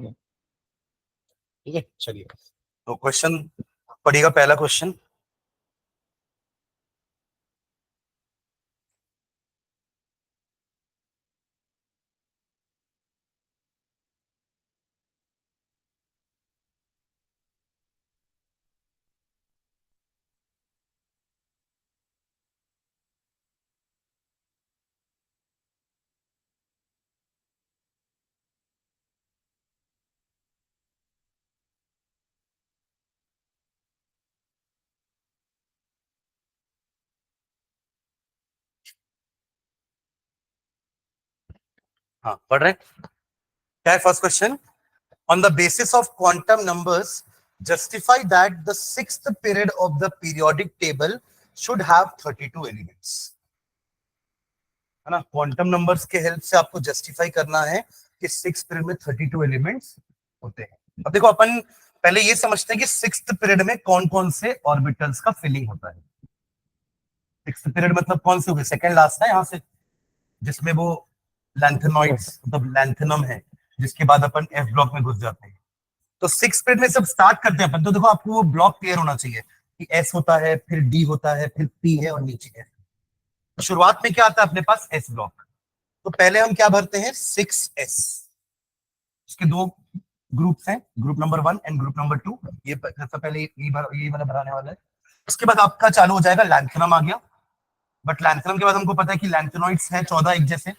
ठीक है, चलिए तो क्वेश्चन पढ़िएगा। पहला क्वेश्चन, हाँ पढ़ रहे हैं। क्या है first question? On the basis of quantum numbers justify that the sixth period of the periodic table should have 32 elements. है ना, क्वांटम नंबर्स के हेल्प से आपको जस्टिफाई करना है कि सिक्स पीरियड में 32 एलिमेंट्स होते हैं। अब देखो, अपन पहले ये समझते हैं कि सिक्स्थ पीरियड में कौन कौन से ऑर्बिटल्स का फिलिंग होता है। सिक्स्थ पीरियड मतलब कौन से हो गए? सेकंड लास्ट है यहाँ से, जिसमें वो लैंथेनॉइड्स मतलब लैंथेनम है, जिसके बाद अपन एफ ब्लॉक में घुस जाते हैं। तो सिक्स पीरियड में सब स्टार्ट करते हैं अपन। तो देखो, आपको वो ब्लॉक क्लियर होना चाहिए कि एस होता है, फिर डी होता है, फिर पी है और नीचे है। तो शुरुआत में क्या आता है अपने पास? S block. तो पहले हम क्या भरते हैं? 6s। इसके दो ग्रुप्स हैं, group number 1 and group number 2। ये सबसे पहले ये वाला भराने वाला है। उसके बाद आपका चालू हो जाएगा, लैंथेनम आ गया। बट लैंथेनम के बाद हमको पता है कि लैंथेनॉइड्स है 14 एक जैसे।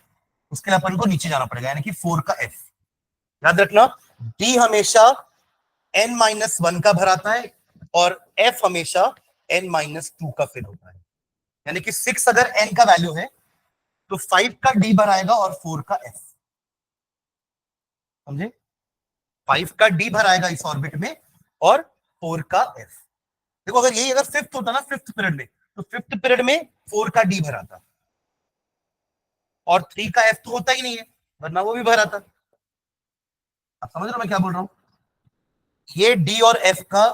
उसके लिए अपन को नीचे जाना पड़ेगा, यानी कि 4 का एफ। याद रखना, डी हमेशा n-1 का भराता है और f हमेशा n-2 का फिल होता है। यानी कि 6 अगर n का वैल्यू है तो 5 का d भराएगा और 4 का f। समझे? 5 का d भराएगा इस ऑर्बिट में और 4 का f। देखो, अगर यही अगर फिफ्थ होता ना, फिफ्थ पीरियड में, तो फिफ्थ पीरियड में 4 का d भराता और 3 का f तो होता ही नहीं है, वरना वो भी भराता। आप समझ रहे हो मैं क्या बोल रहा हूं? ये d और f का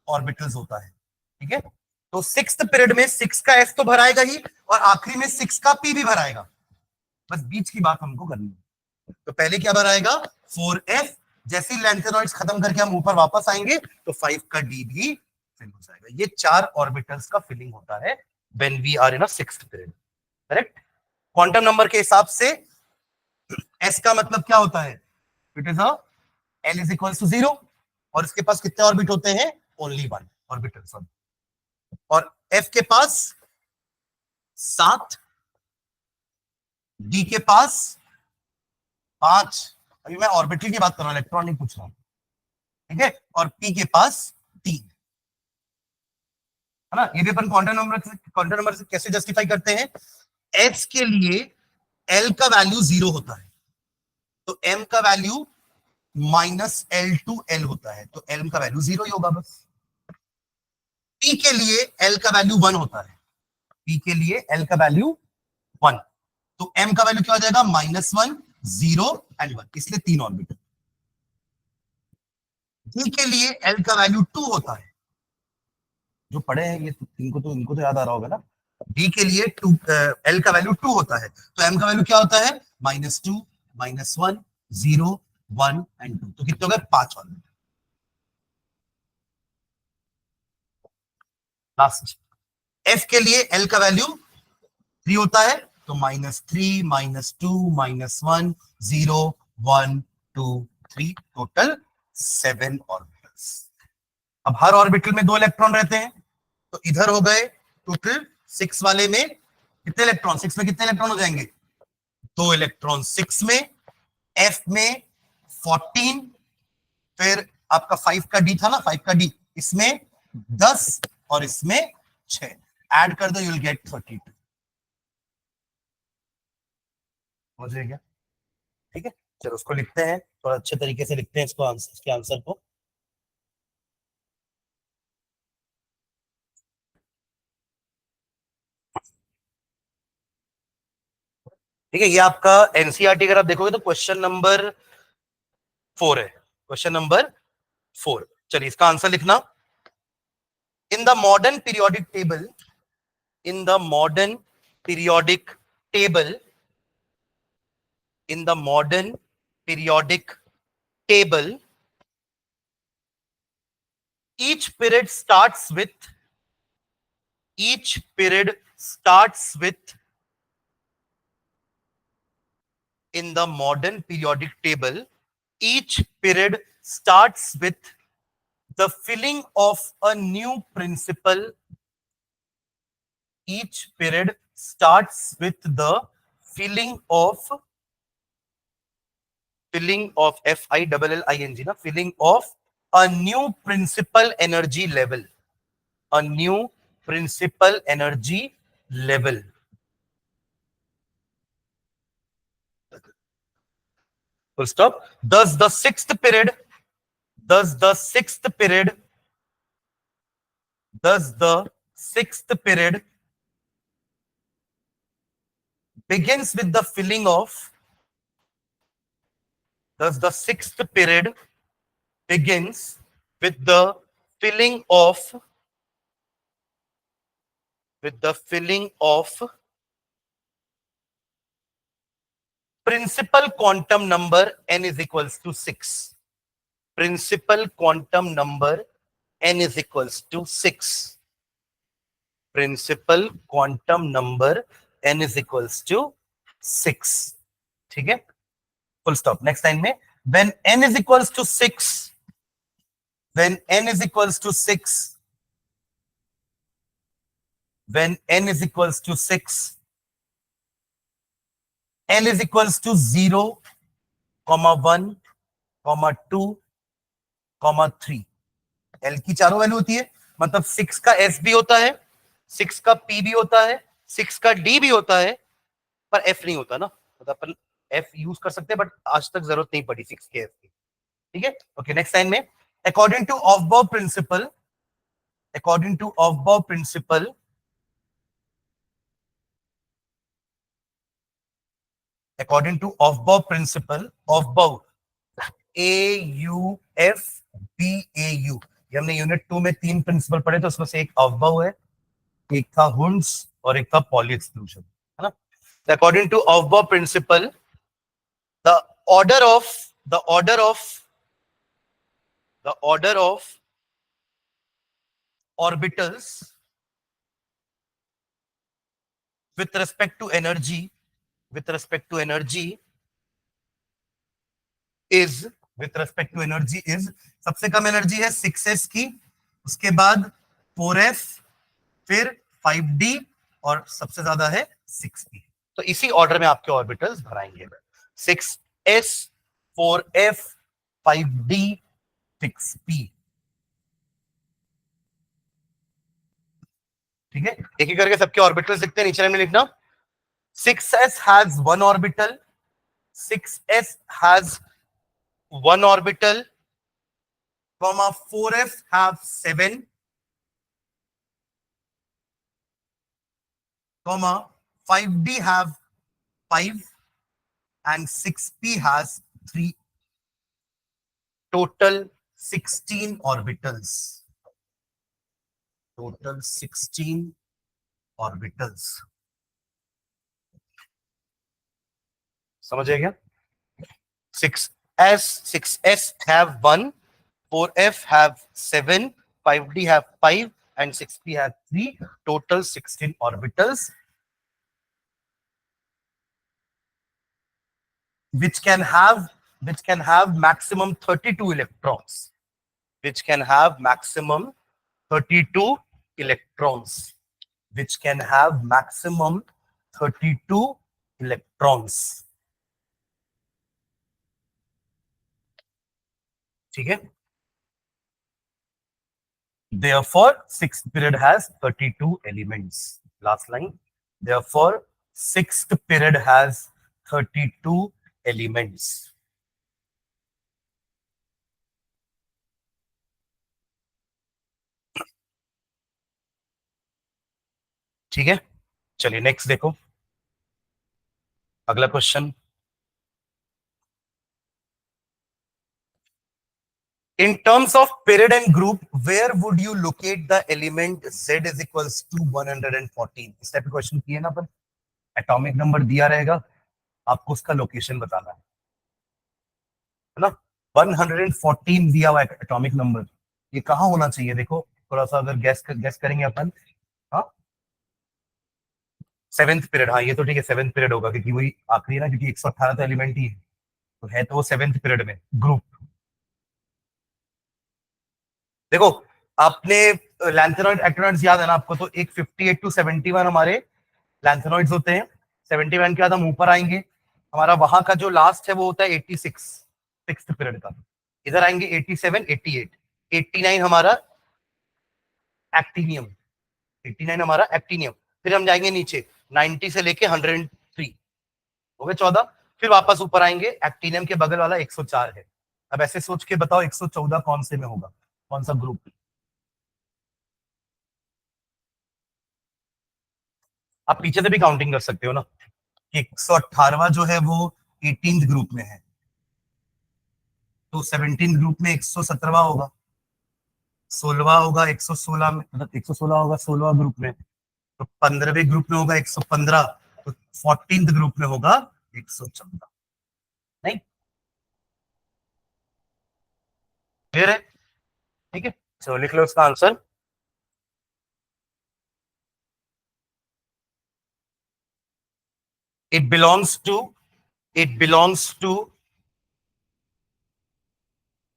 ऑर्बिटल्स होता है। ठीक है, तो सिक्स्थ पीरियड में 6 का f तो भराएगा ही और आखिरी में 6 का p भी भराएगा। बस बीच की बात हमको करनी है। तो पहले क्या भराएगा? 4f। जैसे ही लैंथेनॉइड्स खत्म करके हम ऊपर वापस आएंगे तो 5 का d भी फिल हो जाएगा। ये 4 ऑर्बिटल्स का फिलिंग होता है when we are in a sixth period. Correct? Quantum number के हिसाब से s का मतलब क्या होता है? It is a l is equal to 0 और इसके पास कितने ऑर्बिट होते हैं? Only 1 orbital. और f के पास 7, d के पास 5। अभी मैं ऑर्बिटल की बात कर रहा हूं, इलेक्ट्रॉन नहीं पूछ रहा हूं। ठीक है, और p के पास 3। है ना? ये भी अपन क्वांटम नंबर से कैसे जस्टिफाई करते हैं? h के लिए l का वैल्यू 0 होता है तो m का वैल्यू -L2L होता है, तो l का वैल्यू 0 ही होगा बस। p के लिए l का वैल्यू 1 होता है, p के लिए l का वैल्यू 1, तो m का वैल्यू क्या हो जाएगा? -1, 0 एंड 1, इसलिए 3 ऑर्बिटल। d के लिए l का वैल्यू 2 होता है। जो पढ़े हैं ये इनको तो याद आ रहा होगा ना। d के लिए 2, l का वैल्यू 2 होता है, तो m का वैल्यू क्या होता है? -2, -1, 0, 1 एंड 2। तो कितने हो गए? 5 ऑर्बिटल। लास्ट f के लिए l का वैल्यू 3 होता है, तो -3, -2, -1, 0, 1, 2, 3, टोटल 7 ऑर्बिटल्स। अब हर ऑर्बिटल में 2 इलेक्ट्रॉन रहते हैं, तो इधर हो गए टोटल 6 वाले में कितने इलेक्ट्रॉन? 6 में कितने इलेक्ट्रॉन हो जाएंगे? 2 इलेक्ट्रॉन 6 में, f में 14, फिर आपका 5 का d था ना, 5 का d, इसमें 10 और इसमें 6 ऐड कर दो, यू विल गेट 32। हो जाएगा? ठीक है, चलो उसको लिखते हैं, थोड़ा अच्छे तरीके से लिखते हैं इसको, आंसर, इसके आंसर को। ठीक है, ये आपका एनसीईआरटी अगर आप देखोगे तो क्वेश्चन नंबर 4 है, क्वेश्चन नंबर 4। चलिए इसका आंसर लिखना। In the modern periodic table, in the modern periodic table, in the modern periodic table, each period starts with in the modern periodic table, each period starts with the filling of a new principal. Each period starts with the filling of filling of a new principal energy level. A new principal energy level. Full stop. Thus the sixth period Thus the sixth period begins with the filling of thus the sixth period begins with the filling of principal quantum number n is equals to 6. Principal quantum number n is equals to 6. Principal quantum number n is equals to 6. ठीक है, full stop. Next line में when n is equals to 6, when n is equals to 6, when n is equals to 6, n is equals to 0, 1, 2, 3. L की चारों value होती है, मतलब 6 का S भी होता है, 6 का P भी होता है, 6 का D भी होता है, पर F नहीं होता ना, मतलब अपन F यूज कर सकते हैं बट आज तक जरूरत नहीं पड़ी 6 के F की. ठीक है, ओके. नेक्स्ट लाइन में according to Aufbau principle, according to Aufbau principle, Aufbau AUFBAU, ये हमने यूनिट 2 में 3 प्रिंसिपल पढ़े थे, उसमें से एक ऑफबाउ है, एक था हुंड्स और एक था पॉली एक्सक्लूजन, है ना. According to Aufbau principle, the order of orbitals with respect to energy is सबसे कम एनर्जी है 6s की, उसके बाद 4f, फिर 5d और सबसे ज्यादा है 6p. तो इसी ऑर्डर में आपके orbitals भराएंगे, 6s, 4f, 5d, 6p. ठीक है, एक एक करके सबके ऑर्बिटल्स लिखते हैं, नीचे में लिखना 6s has one orbital, 6s has one orbital, comma 4f have 7, comma 5d have 5 and 6p has 3. Total 16 orbitals. Total 16 orbitals. समझे क्या? 6s have 1, 4f have 7, 5d have 5 and 6p have 3. Total 16 orbitals, which can have maximum 32 electrons. Which can have maximum 32 electrons. Which can have maximum 32 electrons. ठीक है, therefore sixth period has 32 elements. Last line, therefore sixth period has 32 elements. ठीक है, चलिए next देखो, अगला question. In terms of period and group, where would you locate the element Z is equals to 114? इस type का question किए ना अपन, atomic number दिया रहेगा, आपको उसका लोकेशन बताना है ना. 114 दिया हुआ एटॉमिक नंबर, ये कहाँ होना चाहिए? देखो थोड़ा सा अगर गैस करेंगे अपन। हाँ, सेवेंथ पीरियड। हाँ ये तो ठीक है, सेवेंथ पीरियड होगा क्योंकि वही आखिरी है ना, क्योंकि 118 तो एलिमेंट ही है तो वो सेवेंथ पीरियड में ग्रुप। देखो आपने लैंथेनॉइड एक्टिनॉइड्स याद है ना आपको, तो एक 58 टू 71 हमारे लैंथेनॉइड्स होते हैं। 71 के बाद हम ऊपर आएंगे, हमारा वहां का जो लास्ट है वो होता है 86 सिक्स्थ पीरियड का। इधर आएंगे 87 88 89 हमारा एक्टिनियम, 89 हमारा एक्टिनियम। फिर हम जाएंगे नीचे 90 से लेके 103 हो गए 14। फिर वापस ऊपर आएंगे, एक्टिनियम के बगल वाला 104 है। अब ऐसे सोच के बताओ 114 कौन से में होगा, कौन सा ग्रुप? आप पीछे से भी काउंटिंग कर सकते हो ना, 118वां जो है वो 18th ग्रुप में है, तो 17 ग्रुप में 117वां होगा, 16वां होगा 116 में, मतलब 116 होगा 16वां ग्रुप में, तो 15वें ग्रुप में होगा 115, तो 14th ग्रुप में होगा 114। नहीं क्लियर है? ठीक है, चलो लिख लो इसका answer. it belongs to it belongs to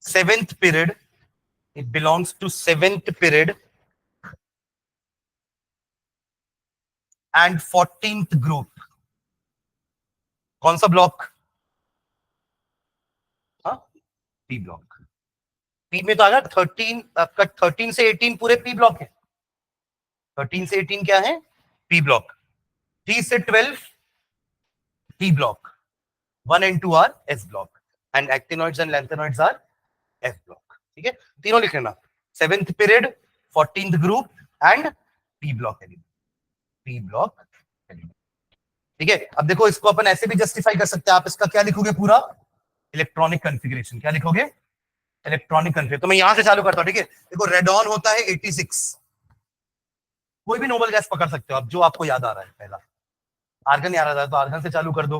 seventh period, it belongs to seventh period and 14th group। कौन सा ब्लॉक? हाँ, पी ब्लॉक। पी में तो आ गया 13, आपका 13 से 18 पूरे पी ब्लॉक है। 13 से 18 क्या है? P block. 3 से 12 T block, 1 and 2 R S block and actinoids and lanthanoids R F block. ठीक है, तीनों लिख लेना, seventh period, 14th group and P block element, P block element. ठीक है, अब देखो इसको अपन ऐसे भी जस्टिफाई कर सकते हैं। आप इसका क्या लिखोगे? पूरा इलेक्ट्रॉनिक कॉन्फ़िगरेशन। क्या लिखोगे? Electronic configuration. तो मैं यहां से चालू करता हूं। ठीक है, देखो रेडॉन होता है 86, कोई भी नोबल गैस पकड़ सकते हो आप, जो आपको याद आ रहा है। पहला आर्गन याद आ रहा है तो आर्गन से चालू कर दो,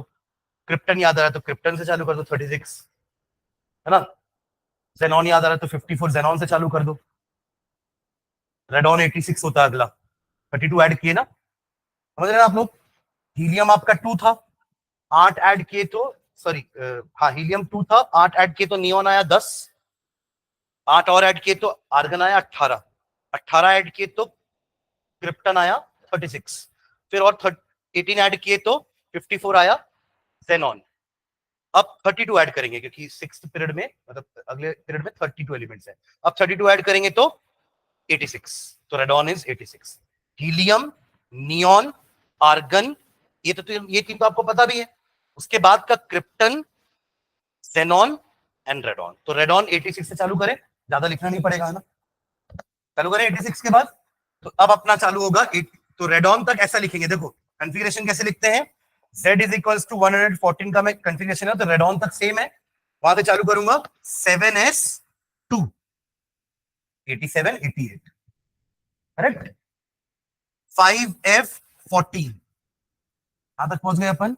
क्रिप्टन याद आ रहा है तो क्रिप्टन से चालू कर दो 36, है ना। जेनॉन याद आ रहा है तो 54 जेनॉन से चालू कर दो। रेडॉन 86 होता है अगला, 32 ऐड किए ना, समझ रहे हैं आप लोग। हीलियम आपका 2 था, 8 ऐड किए तो, सॉरी हाँ हीलियम 2 था, 8 ऐड किए तो नियोन आया 10, 8 और ऐड किए तो आर्गन आया 18, 18 ऐड किए तो क्रिप्टन आया 36, फिर और 18 ऐड किए तो 54 आया जेनॉन। अब 32 ऐड करेंगे क्योंकि सिक्स्थ पीरियड में, मतलब अगले पीरियड में 32 एलिमेंट्स है। अब 32 ऐड करेंगे तो 86, तो radon is 86। Helium, neon, argon, ये तीन तो आपको पता भी है। उसके बाद का क्रिप्टन, जेनॉन एंड रेडॉन। तो रेडॉन 86 से चालू करें, ज्यादा लिखना नहीं पड़ेगा, है ना। चालू करें 86 के बाद, तो अब अपना चालू होगा तो रेडॉन तक ऐसा लिखेंगे। देखो कंफिगरेशन कैसे लिखते हैं, Z इज इक्वल्स टू 114 का मैं कंफिगरेशन है, तो रेडॉन तक सेम है। वहां से चालू करूंगा 7s2 87 88, करेक्ट। 5f14, कहां तक पहुंच गए अपन?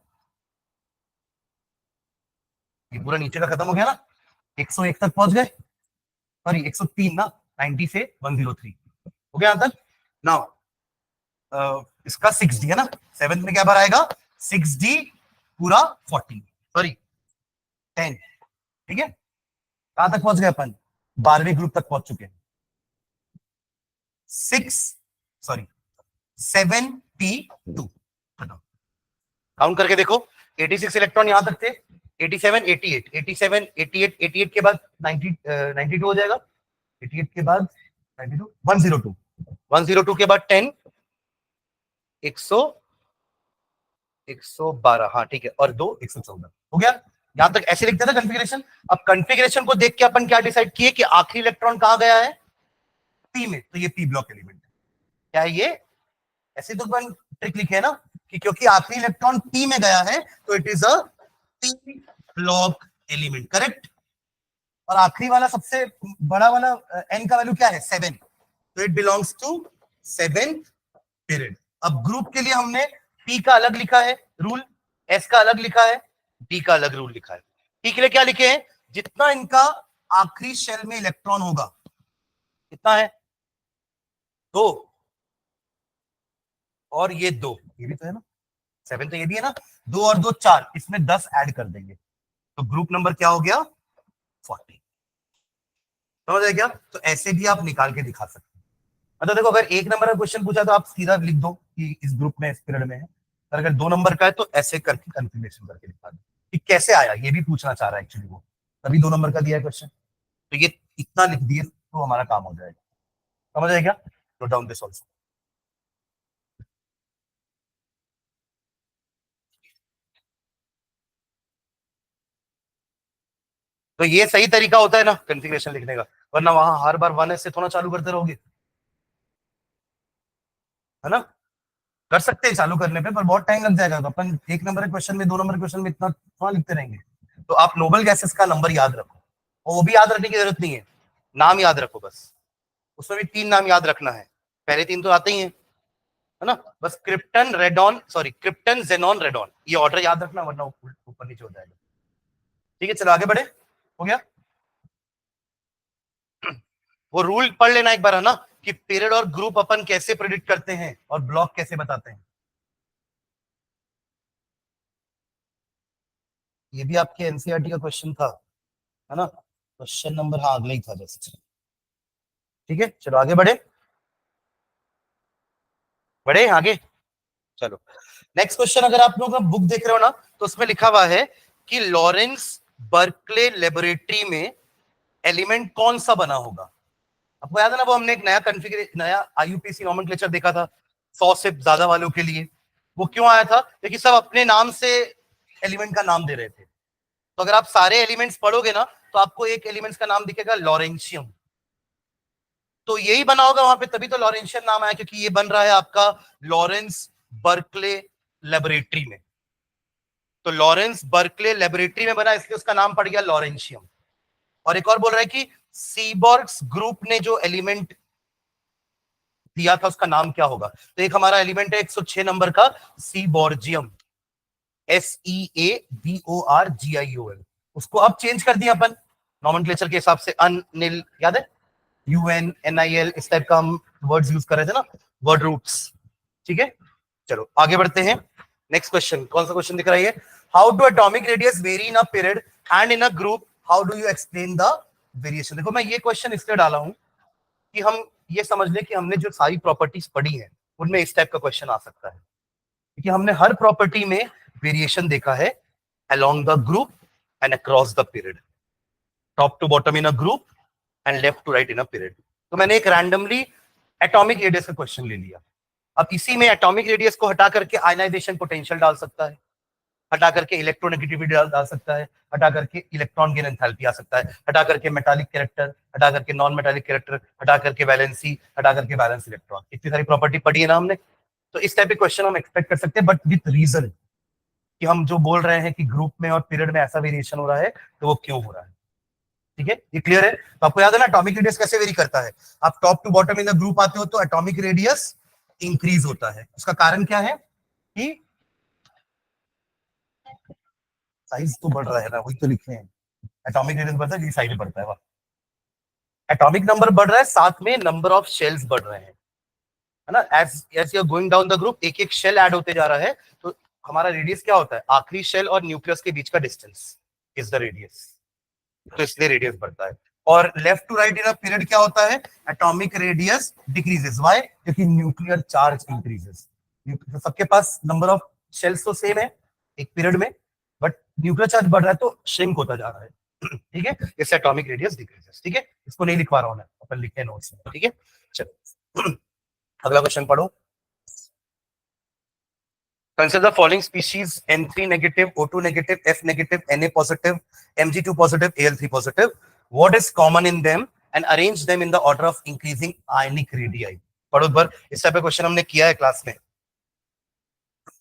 ये पूरा नीचे का खत्म हो गया ना, 101 तक पहुंच गए, सॉरी 103 ना, 90 से 103 हो गया यहां तक। नाउ इसका 6d है ना, सेवेंथ में क्या बार आएगा? 6d पूरा 14, सॉरी 10। ठीक है, कहां तक पहुंच गए अपन? 12वें ग्रुप तक पहुंच चुके हैं। 6, सॉरी 7p2, काउंट करके देखो, 86 इलेक्ट्रॉन यहां तक थे, 87 88 87 88 88 के बाद 90 92 हो जाएगा, 88 के बाद 92 102 102 के बाद 10 100 112, हाँ ठीक है, और 2 114 हो गया। यहां तक ऐसे लिखते था कॉन्फ़िगरेशन। अब कॉन्फ़िगरेशन को देख के अपन क्या डिसाइड किए कि आखिरी इलेक्ट्रॉन कहां गया है? पी में, तो ये पी ब्लॉक एलिमेंट है। क्या है ये? ऐसे तो अपन ट्रिक लिखे है ना कि क्योंकि आखिरी इलेक्ट्रॉन पी में गया है तो it is a P block element, correct. और आखिरी वाला सबसे बड़ा वाला एन का वैल्यू क्या है? 7, तो it belongs to seventh period. अब ग्रुप के लिए हमने पी का अलग लिखा है रूल, एस का अलग लिखा है, डी का अलग रूल लिखा है। पी के लिए क्या लिखे हैं? जितना इनका आखिरी शेल में इलेक्ट्रॉन होगा, कितना है, 2, और ये 2, ये भी तो है ना, 7 तो ये भी है ना, 2 और 2 4, इसमें 10 ऐड कर देंगे तो ग्रुप नंबर क्या हो गया, 40। समझ आया क्या? तो ऐसे भी आप निकाल के दिखा सकते हैं। मतलब देखो, अगर 1 नंबर का क्वेश्चन पूछा तो आप सीधा लिख दो कि इस ग्रुप में, इस पीरियड में है। और अगर 2 नंबर का है तो ऐसे करके कंफर्मेशन करके दिखा दो कि कैसे आया, ये भी पूछना चाह रहा है एक्चुअली वो, तभी 2 नंबर का दिया है क्वेश्चन। तो ये इतना लिख दिए तो हमारा काम हो जाएगा। समझ आया क्या? Note down this also. तो ये सही तरीका होता है ना कॉन्फ़िगरेशन लिखने का, वरना वहां हर बार 1s से थोड़ा चालू करते रहोगे, है ना। कर सकते हैं चालू करने पे, पर बहुत टाइम लग जाएगा। तो अपन 1 नंबर के क्वेश्चन में, 2 नंबर के क्वेश्चन में इतना थोड़ा लिखते रहेंगे। तो आप नोबल गैसेस का नंबर याद रखो, और वो भी याद रखने की जरूरत नहीं है, नाम याद रखो बस। उसमें भी 3 नाम याद रखना है, पहले 3 तो आते ही हैं, है ना। बस krypton radon, sorry krypton xenon radon, ये ऑर्डर याद रखना, वरना ऊपर नीचे हो जाएगा। ठीक है, चलो आगे बढ़े। हो गया। वो रूल पढ़ लेना एक बार, है ना, कि पीरियड और ग्रुप अपन कैसे प्रेडिक्ट करते हैं और ब्लॉक कैसे बताते हैं। ये भी आपके एनसीईआरटी का क्वेश्चन था, है ना। क्वेश्चन नंबर, हाँ अगला ही था जैसे। ठीक है, चलो आगे बढ़े, बढ़े आगे। चलो नेक्स्ट क्वेश्चन, अगर आप लोग बुक देख रहे हो ना, तो उसमें लिखा हुआ है कि लॉरेंस बर्कले लेबोरेटरी में एलिमेंट कौन सा बना होगा। आपको याद है ना, वो हमने एक नया कॉन्फ़िगरेशन, नया आईयूपीएसी नोमेनक्लेचर देखा था 100 से ज्यादा वालों के लिए। वो क्यों आया था? क्योंकि सब अपने नाम से एलिमेंट का नाम दे रहे थे। तो अगर आप सारे एलिमेंट्स पढ़ोगे ना, तो आपको एक एलिमेंट्स का नाम दिखेगा लॉरेंशियम। तो यही बना होगा वहां पे, तभी तो लॉरेंशियम नाम आया, क्योंकि ये बन रहा है आपका लॉरेंस बर्कले लेबोरेटरी में। तो लॉरेंस बर्कले लेबोरेटरी में बना, इसलिए उसका नाम पड़ गया लॉरेंशियम। और एक और बोल रहा है कि सीबॉर्ग्स ग्रुप ने जो एलिमेंट दिया था उसका नाम क्या होगा। तो एक हमारा एलिमेंट है 106 नंबर का, सीबॉर्जियम, SEABORGIOL। उसको अब चेंज कर दिया अपन नॉमेनक्लेचर के हिसाब से, अनिल, याद है, UNNIL, इस टाइप का हम वर्ड्स यूज कर रहे थे ना, वर्ड रूट्स। ठीक है, चलो आगे बढ़ते हैं। नेक्स्ट क्वेश्चन, कौन सा क्वेश्चन दिख रहा है? How do atomic radius very in a period and in a group, how do you explain the variation. देखो, मैं ये क्वेश्चन इसलिए डाला हूं कि हम ये समझ लें कि हमने जो सारी प्रॉपर्टीज पढ़ी है उनमें इस टाइप का क्वेश्चन आ सकता है, क्योंकि हमने हर प्रॉपर्टी में वेरिएशन देखा है along the group and across the period, top to bottom in a group and left to right in a period। तो मैंने एक रैंडमली एटॉमिक रेडियस का क्वेश्चन ले लिया। अब इसी में एटॉमिक रेडियस को हटा करके आयनाइजेशन पोटेंशियल डाल सकता है, हटा करके इलेक्ट्रोनेगेटिविटी डाल सकता है, हटा करके इलेक्ट्रॉन गेन एंथैल्पी आ सकता है, हटा करके मेटालिक कैरेक्टर, हटा करके नॉन मेटालिक कैरेक्टर, हटा करके वैलेंसी, हटा करके बैलेंस इलेक्ट्रॉन। इतनी सारी प्रॉपर्टी पढ़ी है ना हमने। तो इस टाइप के क्वेश्चन हम एक्सपेक्ट कर सकते हैं, बट विथ रीजन, कि हम जो बोल रहे हैं कि ग्रुप में और पीरियड में ऐसा वेरिएशन हो रहा है, तो वो क्यों हो रहा है। ठीक है, ये क्लियर है। तो आपको याद है ना एटॉमिक रेडियस कैसे वेरी करता है। आप top to bottom in the group आते हो तो एटॉमिक रेडियस इंक्रीज होता है। उसका कारण क्या है कि साइज तो बढ़ रहा है ना, वही तो लिखे हैं। एटॉमिक रेडियस बढ़ता है, साइज बढ़ता है। एटॉमिक नंबर बढ़ रहा है, साथ में नंबर ऑफ शेल्स बढ़ रहे हैं, है ना। As as you are going down the group, एक एक शेल ऐड होते जा रहा है। तो हमारा रेडियस क्या होता है, आखिरी शेल और न्यूक्लियस के बीच का डिस्टेंस इज द रेडियस। तो इसलिए रेडियस बढ़ता है। और left to right in a period क्या होता है, एटॉमिक रेडियस डिक्रीजेस। व्हाई? क्योंकि न्यूक्लियर चार्ज इंक्रीजेस। सबके पास नंबर ऑफ शेल्स तो सेम है एक पीरियड में, बट न्यूक्लियर चार्ज बढ़ रहा है तो श्रिंक होता जा रहा है। ठीक है, इससे एटॉमिक रेडियस डिक्रीजेस। ठीक है, इसको नहीं लिखवा रहा हूं मैं, अपन लिखे नोट्स में। ठीक है, चलो अगला क्वेश्चन पढ़ो। Consider the following species: N3 negative, O2 negative, F negative, Na positive, Mg2 positive, Al3 positive. What is common in them and arrange them in the order of increasing ionic radii. पढ़ो एक बार, इस type का question हमने किया है class में।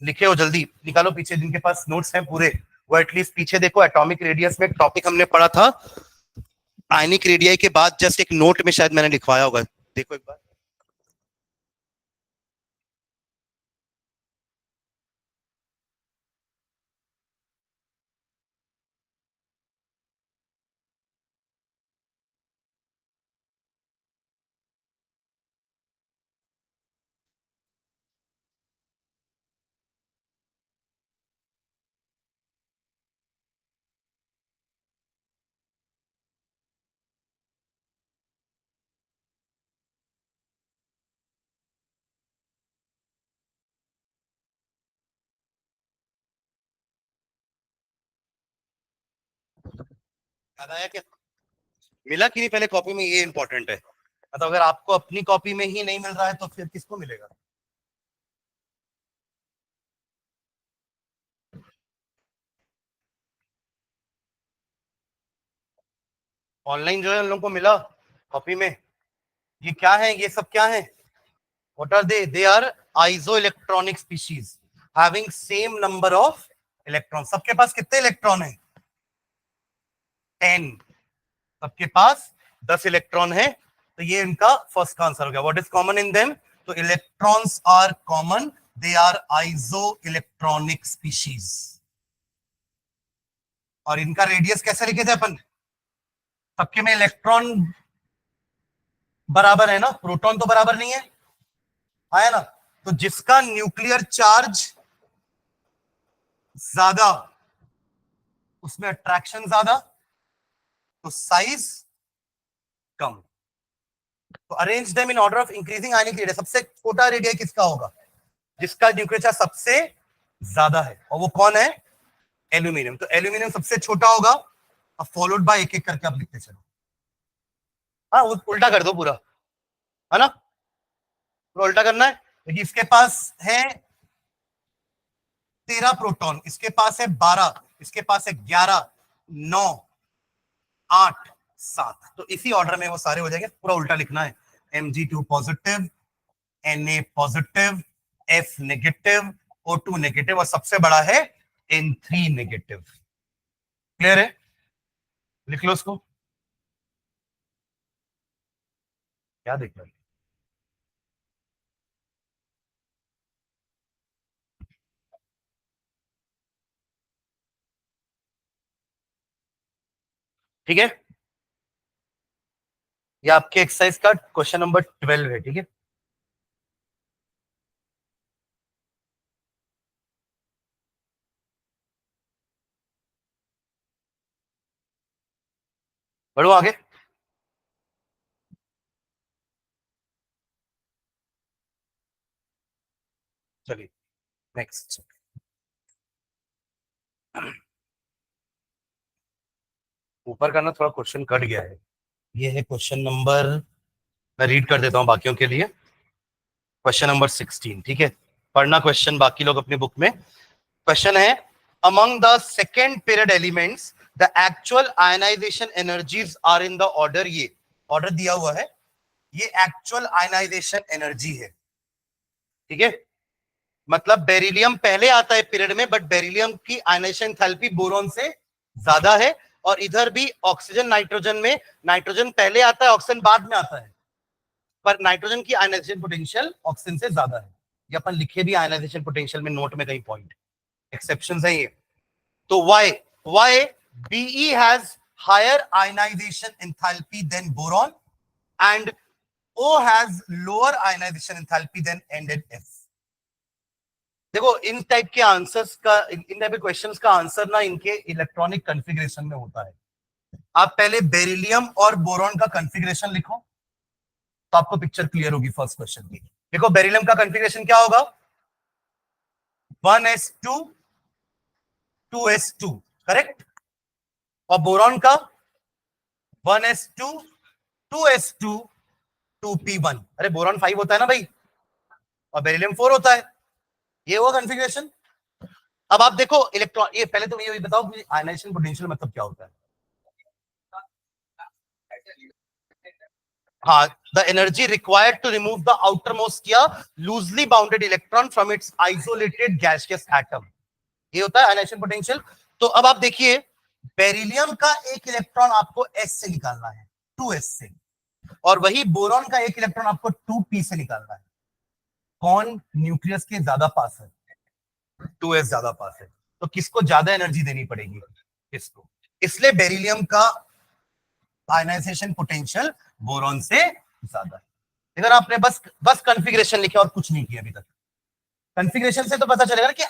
लिखे हो, जल्दी निकालो पीछे, जिनके पास नोट्स हैं पूरे, वो एटलीस्ट पीछे देखो। एटॉमिक रेडियस में एक टॉपिक हमने पढ़ा था आयनिक रेडियाई के बाद, जस्ट एक नोट में शायद मैंने लिखवाया होगा, देखो एक बार। याद आया क्या? मिला कि नहीं पहले कॉपी में, ये इंपॉर्टेंट है। मतलब अगर आपको अपनी कॉपी में ही नहीं मिल रहा है तो फिर किसको मिलेगा? ऑनलाइन जो है उन लोगों को मिला कॉपी में। ये क्या है, ये सब क्या है? What are they? They are isoelectronic species having same number of electron. सबके पास कितने इलेक्ट्रॉन है? 10। सबके पास 10 इलेक्ट्रॉन है। तो ये इनका फर्स्ट का आंसर हो गया। What is common in them? तो electrons are common, they are isoelectronic species. और इनका रेडियस कैसे लिखे थे अपन? सबके में इलेक्ट्रॉन बराबर है ना, प्रोटॉन तो बराबर नहीं है, आया ना? तो जिसका न्यूक्लियर चार्ज ज्यादा उसमें अट्रैक्शन ज्यादा, तो साइज कम। तो arrange them in order of increasing ionic radius. सबसे छोटा रेडियस किसका होगा? जिसका न्यूक्लियर चार्ज सबसे ज्यादा है, और वो कौन है? एल्यूमिनियम। तो एल्यूमिनियम सबसे छोटा होगा। अब फॉलोड बाय एक एक करके आप लिखते चलो। हाँ, उल्टा कर दो पूरा, है ना? पूरा उल्टा करना है, क्योंकि इसके पास है 13 प्रोटॉन, इसके पास है 12, इसके पास है 11, 9, 8, 7। तो इसी ऑर्डर में वो सारे हो जाएंगे। पूरा उल्टा लिखना है। Mg2 positive, Na positive, F negative, O2 negative, और सबसे बड़ा है N3 नेगेटिव। क्लियर है? लिख लो उसको। क्या देख रहे? ठीक है, ये आपके एक्सरसाइज का क्वेश्चन नंबर 12 है। ठीक है, बढ़ो आगे। चलिए नेक्स्ट। ऊपर का ना थोड़ा क्वेश्चन कट गया है। ये है क्वेश्चन नंबर, मैं रीड कर देता हूं बाकियों के लिए। Question number 16। ठीक है, पढ़ना क्वेश्चन बाकी लोग अपनी बुक में। क्वेश्चन है, among the second period elements the actual ionization energies are in the order. ये ऑर्डर दिया हुआ है, ये एक्चुअल आयनाइजेशन एनर्जी है। ठीक है, मतलब बेरिलियम पहले आता है पीरियड में, बट बेरिलियम की आयनाइजेशन एंथैल्पी बोरॉन से ज्यादा है। और इधर भी ऑक्सीजन नाइट्रोजन में, नाइट्रोजन पहले आता है, ऑक्सीजन बाद में आता है, पर नाइट्रोजन की आयनाइजेशन पोटेंशियल ऑक्सीजन से ज्यादा है। ये अपन लिखे भी आयनाइजेशन पोटेंशियल में नोट में कहीं पॉइंट, एक्सेप्शंस है ये। तो why Be has higher ionization enthalpy than boron and O has lower ionization enthalpy than N and F। देखो इन टाइप के आंसर्स का, इन टाइप के क्वेश्चंस का आंसर ना इनके इलेक्ट्रॉनिक कॉन्फ़िगरेशन में होता है। आप पहले बेरिलियम और बोरॉन का कॉन्फ़िगरेशन लिखो, तो आपको पिक्चर क्लियर होगी फर्स्ट क्वेश्चन की। देखो बेरिलियम का कॉन्फ़िगरेशन क्या होगा? 1s2 2s2, correct. और बोरॉन का 1s2 2s2 2p1। अरे बोरॉन 5 होता है ना भाई, और बेरिलियम 4 होता है। ये हुआ कॉन्फ़िगरेशन। अब आप देखो इलेक्ट्रॉन, ये पहले तो ये बताओ कि आयनाइजेशन पोटेंशियल मतलब क्या होता है? हाँ, the energy required to remove the outermost या loosely bounded electron from its isolated gaseous atom, ये होता है आयनाइजेशन पोटेंशियल। तो अब आप देखिए, बेरिलियम का एक इलेक्ट्रॉन आपको एस से निकालना है, 2s से, और वही बोरॉन का एक इलेक्ट्रॉन आपको 2p से निकालना है। कौन न्यूक्लियस के ज्यादा पास है? 2s ज्यादा पास है। तो किसको ज्यादा एनर्जी देनी पड़ेगी? किसको? इसलिए बेरिलियम का आयनाइजेशन पोटेंशियल बोरॉन से ज्यादा है। अगर आपने बस बस कॉन्फ़िगरेशन लिखा और कुछ नहीं किया अभी तक, कॉन्फ़िगरेशन से तो पता चलेगा ना कि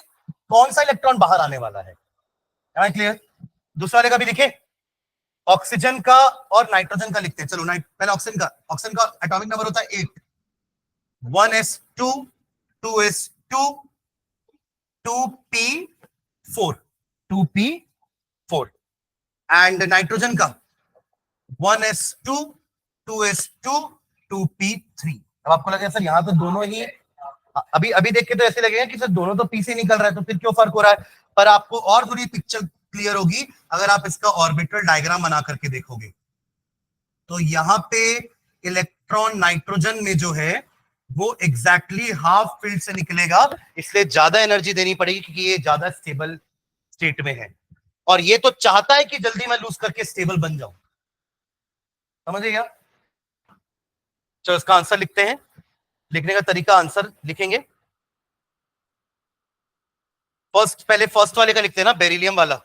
कौन सा इलेक्ट्रॉन बाहर आने वाला है। क्लियर? दूसरा वाले का भी लिखे, ऑक्सीजन का और नाइट्रोजन का लिखते हैं। चलो पहले ऑक्सीजन का एटॉमिक नंबर होता है 8। 1s2 2s2 2p4 2p4। And nitrogen का 1s2 2s2 2p3। अब आपको लगेगा सर यहाँ तो दोनों ही, अभी अभी देख के तो ऐसे लगेगा कि सर दोनों तो पी से निकल रहा है, तो फिर क्यों फर्क हो रहा है। पर आपको और थोड़ी पिक्चर क्लियर होगी अगर आप इसका ऑर्बिटल डायग्राम बना करके देखोगे। तो यहाँ पे इलेक्ट्रॉन नाइट्रोजन में जो है वो एग्जैक्टली हाफ फील्ड से निकलेगा, इसलिए ज्यादा एनर्जी देनी पड़ेगी क्योंकि ये ज्यादा स्टेबल स्टेट में है, और ये तो चाहता है कि जल्दी मैं लूज करके स्टेबल बन जाऊं। समझिए क्या। चलो इसका आंसर लिखते हैं। लिखने का तरीका, आंसर लिखेंगे पहले फर्स्ट वाले का लिखते हैं ना, बेरिलियम वाला।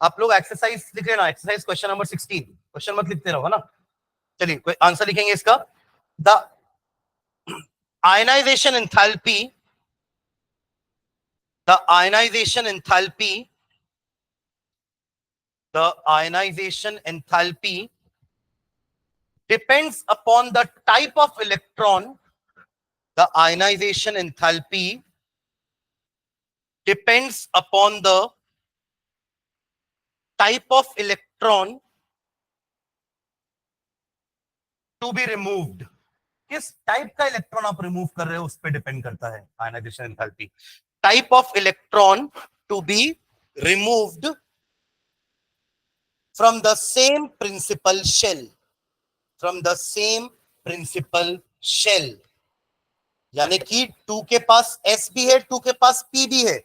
आप लोग एक्सरसाइज लिख लेना, एक्सरसाइज क्वेश्चन नंबर 16, क्वेश्चन मत लिखते रहो ना। चलिए कोई आंसर लिखेंगे इसका। The ionization enthalpy, the ionization enthalpy, the ionization enthalpy depends upon the type of electron. The ionization enthalpy depends upon the type of electron to be removed. किस type का इलेक्ट्रॉन आप रिमूव कर रहे हो उस पर डिपेंड करता है ionization enthalpy. Type of electron to be removed from the same principal shell, from the same principal shell, यानी कि 2 के पास s भी है, 2 के पास p भी है,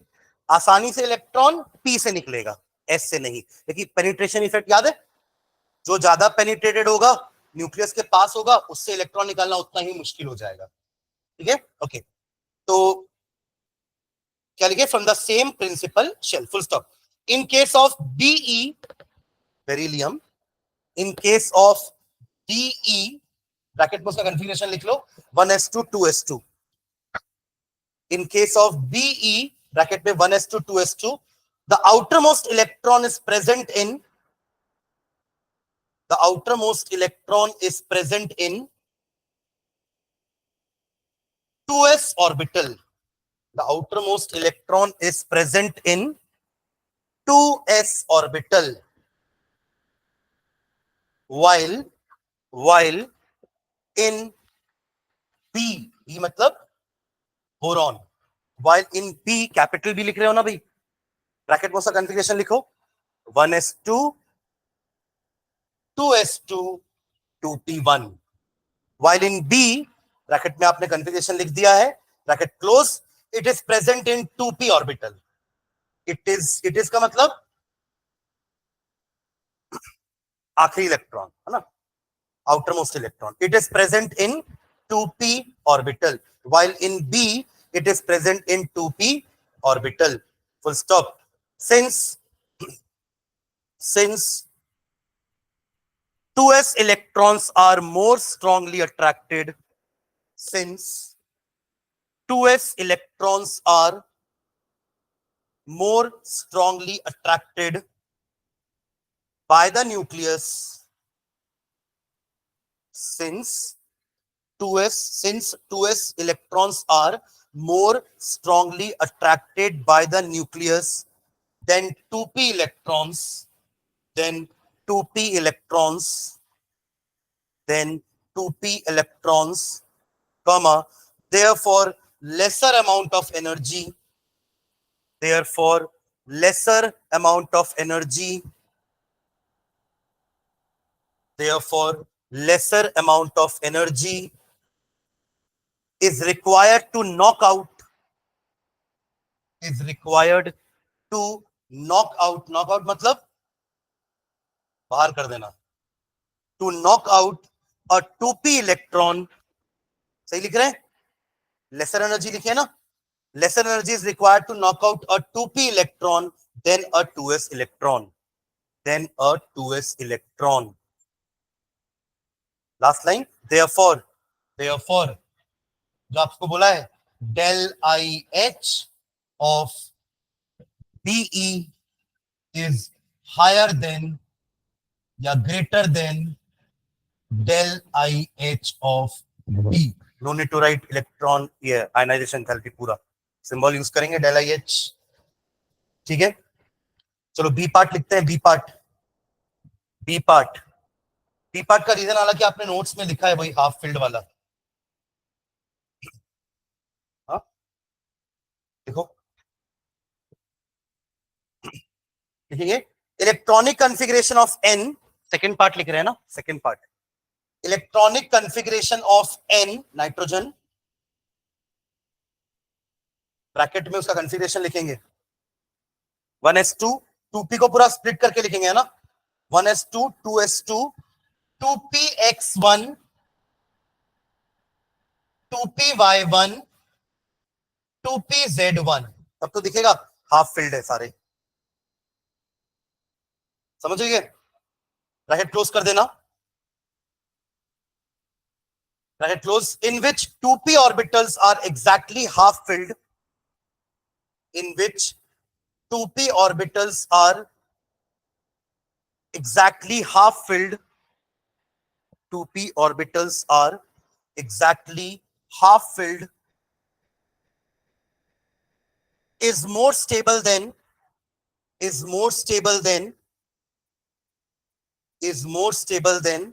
आसानी से इलेक्ट्रॉन p से निकलेगा, s से नहीं। लेकिन पेनिट्रेशन इफेक्ट याद है, जो ज्यादा पेनिट्रेटेड होगा न्यूक्लियस के पास होगा उससे इलेक्ट्रॉन निकालना उतना ही मुश्किल हो जाएगा। ठीक है, ओके। तो क्या लिखे, from the same principal shell, full stop. In case of Be beryllium, in case of De, bracket में उसका कॉन्फ़िगरेशन लिख लो 1s2 2s2। In case of Be, bracket में 1s2 2s2, the outermost electron is present in, the outermost electron is present in 2s orbital. The outermost electron is present in 2s orbital, while in B, B मतलब boron, while in B, capital B लिख रहे हो ना भाई, bracket में उसका configuration लिखो 1s2 2s2 2p1, while in B, bracket में आपने कॉन्फ़िगरेशन लिख दिया है, bracket close, it is present in 2p orbital. It is का मतलब आखिरी इलेक्ट्रॉन है ना, outermost electron. It is present in 2p orbital, while in B it is present in 2p orbital, full stop. Since 2s electrons are more strongly attracted, since 2s electrons are more strongly attracted by the nucleus, since 2s electrons are more strongly attracted by the nucleus than 2p electrons, then 2p electrons, comma, therefore lesser amount of energy, therefore lesser amount of energy is required to knock out, knock out मतलब बाहर कर देना, to knock out a 2p electron, सही लिख रहे हैं, lesser energy लिखे ना, lesser energy is required to knock out a 2p electron than a 2s electron, last line, therefore जो आपको बोला है del IH of Be is higher than या greater than del IH of B. No need to write electron here, ionization enthalpy पूरा symbol use करेंगे del IH। ठीक है, चलो बी पार्ट लिखते हैं। B part, B part, B part का reason हालांकि आपने नोट्स में लिखा है वही हाफ फिल्ड वाला। हाँ देखो लिखेंगे electronic configuration of N, second part लिख रहे हैं ना, second part electronic configuration of N nitrogen, bracket में उसका कॉन्फ़िगरेशन लिखेंगे 1s2, 2p को पूरा स्प्लिट करके लिखेंगे है ना, 1s2 2s2 2px1 2py1 2pz1, तब तो दिखेगा हाफ फिल्ड है सारे, समझ गए? ब्रैकेट क्लोज कर देना, bracket close, in which 2p orbitals are exactly half filled, in which 2p orbitals are exactly half filled, 2p orbitals are exactly half filled, is more stable than, is more stable than, is more stable than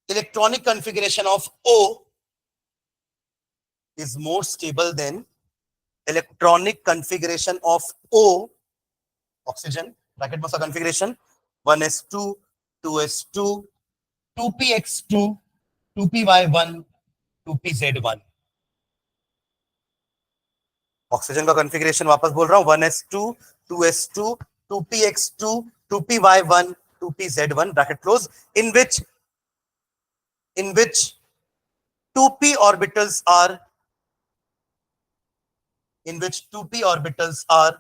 electronic configuration of O, is more stable than electronic configuration of O, oxygen, bracket masa configuration 1s2 2s2 2px2 2py1 2pz1, oxygen का configuration वापस बोल रहा हूं 1s2 2s2 2px2 2py1 2pz1, bracket close, in which 2p orbitals are, in which 2p orbitals are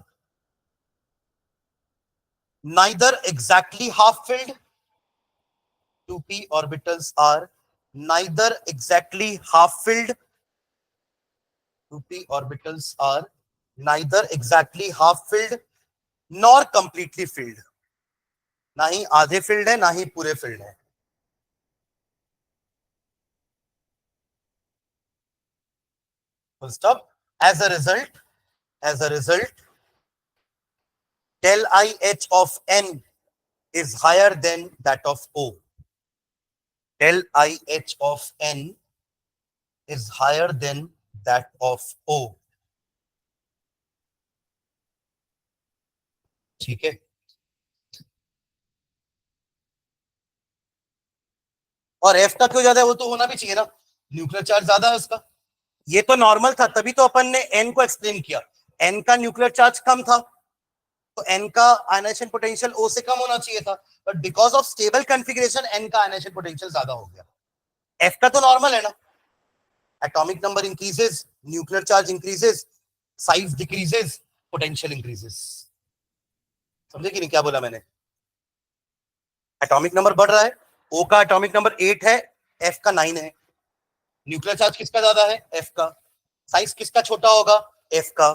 neither exactly half filled, 2p orbitals are neither exactly half filled, 2p orbitals are neither exactly half filled nor completely filled, ना ही आधे field है ना ही पूरे field है। Full stop. As a result, del IH of N is higher than that of O. Del IH of N is higher than that of O. ठीक है, और F का क्यों ज्यादा है वो तो होना भी चाहिए ना, न्यूक्लियर चार्ज ज्यादा है उसका, ये तो नॉर्मल था तभी तो अपन ने N को एक्सप्लेन किया, N का न्यूक्लियर चार्ज कम था तो N का आयनाइजेशन पोटेंशियल O से कम होना चाहिए था, but because of stable configuration N का आयनाइजेशन पोटेंशियल ज्यादा हो गया। F का तो नॉर्मल है ना, atomic number increases, nuclear charge increases, size decreases, potential increases, समझे कि नहीं क्या बोला मैंने? एटॉमिक नंबर बढ़ रहा है, O का एटॉमिक नंबर 8 है, F का 9 है, न्यूक्लियर चार्ज किसका ज्यादा है? F का, साइज किसका छोटा होगा? F का,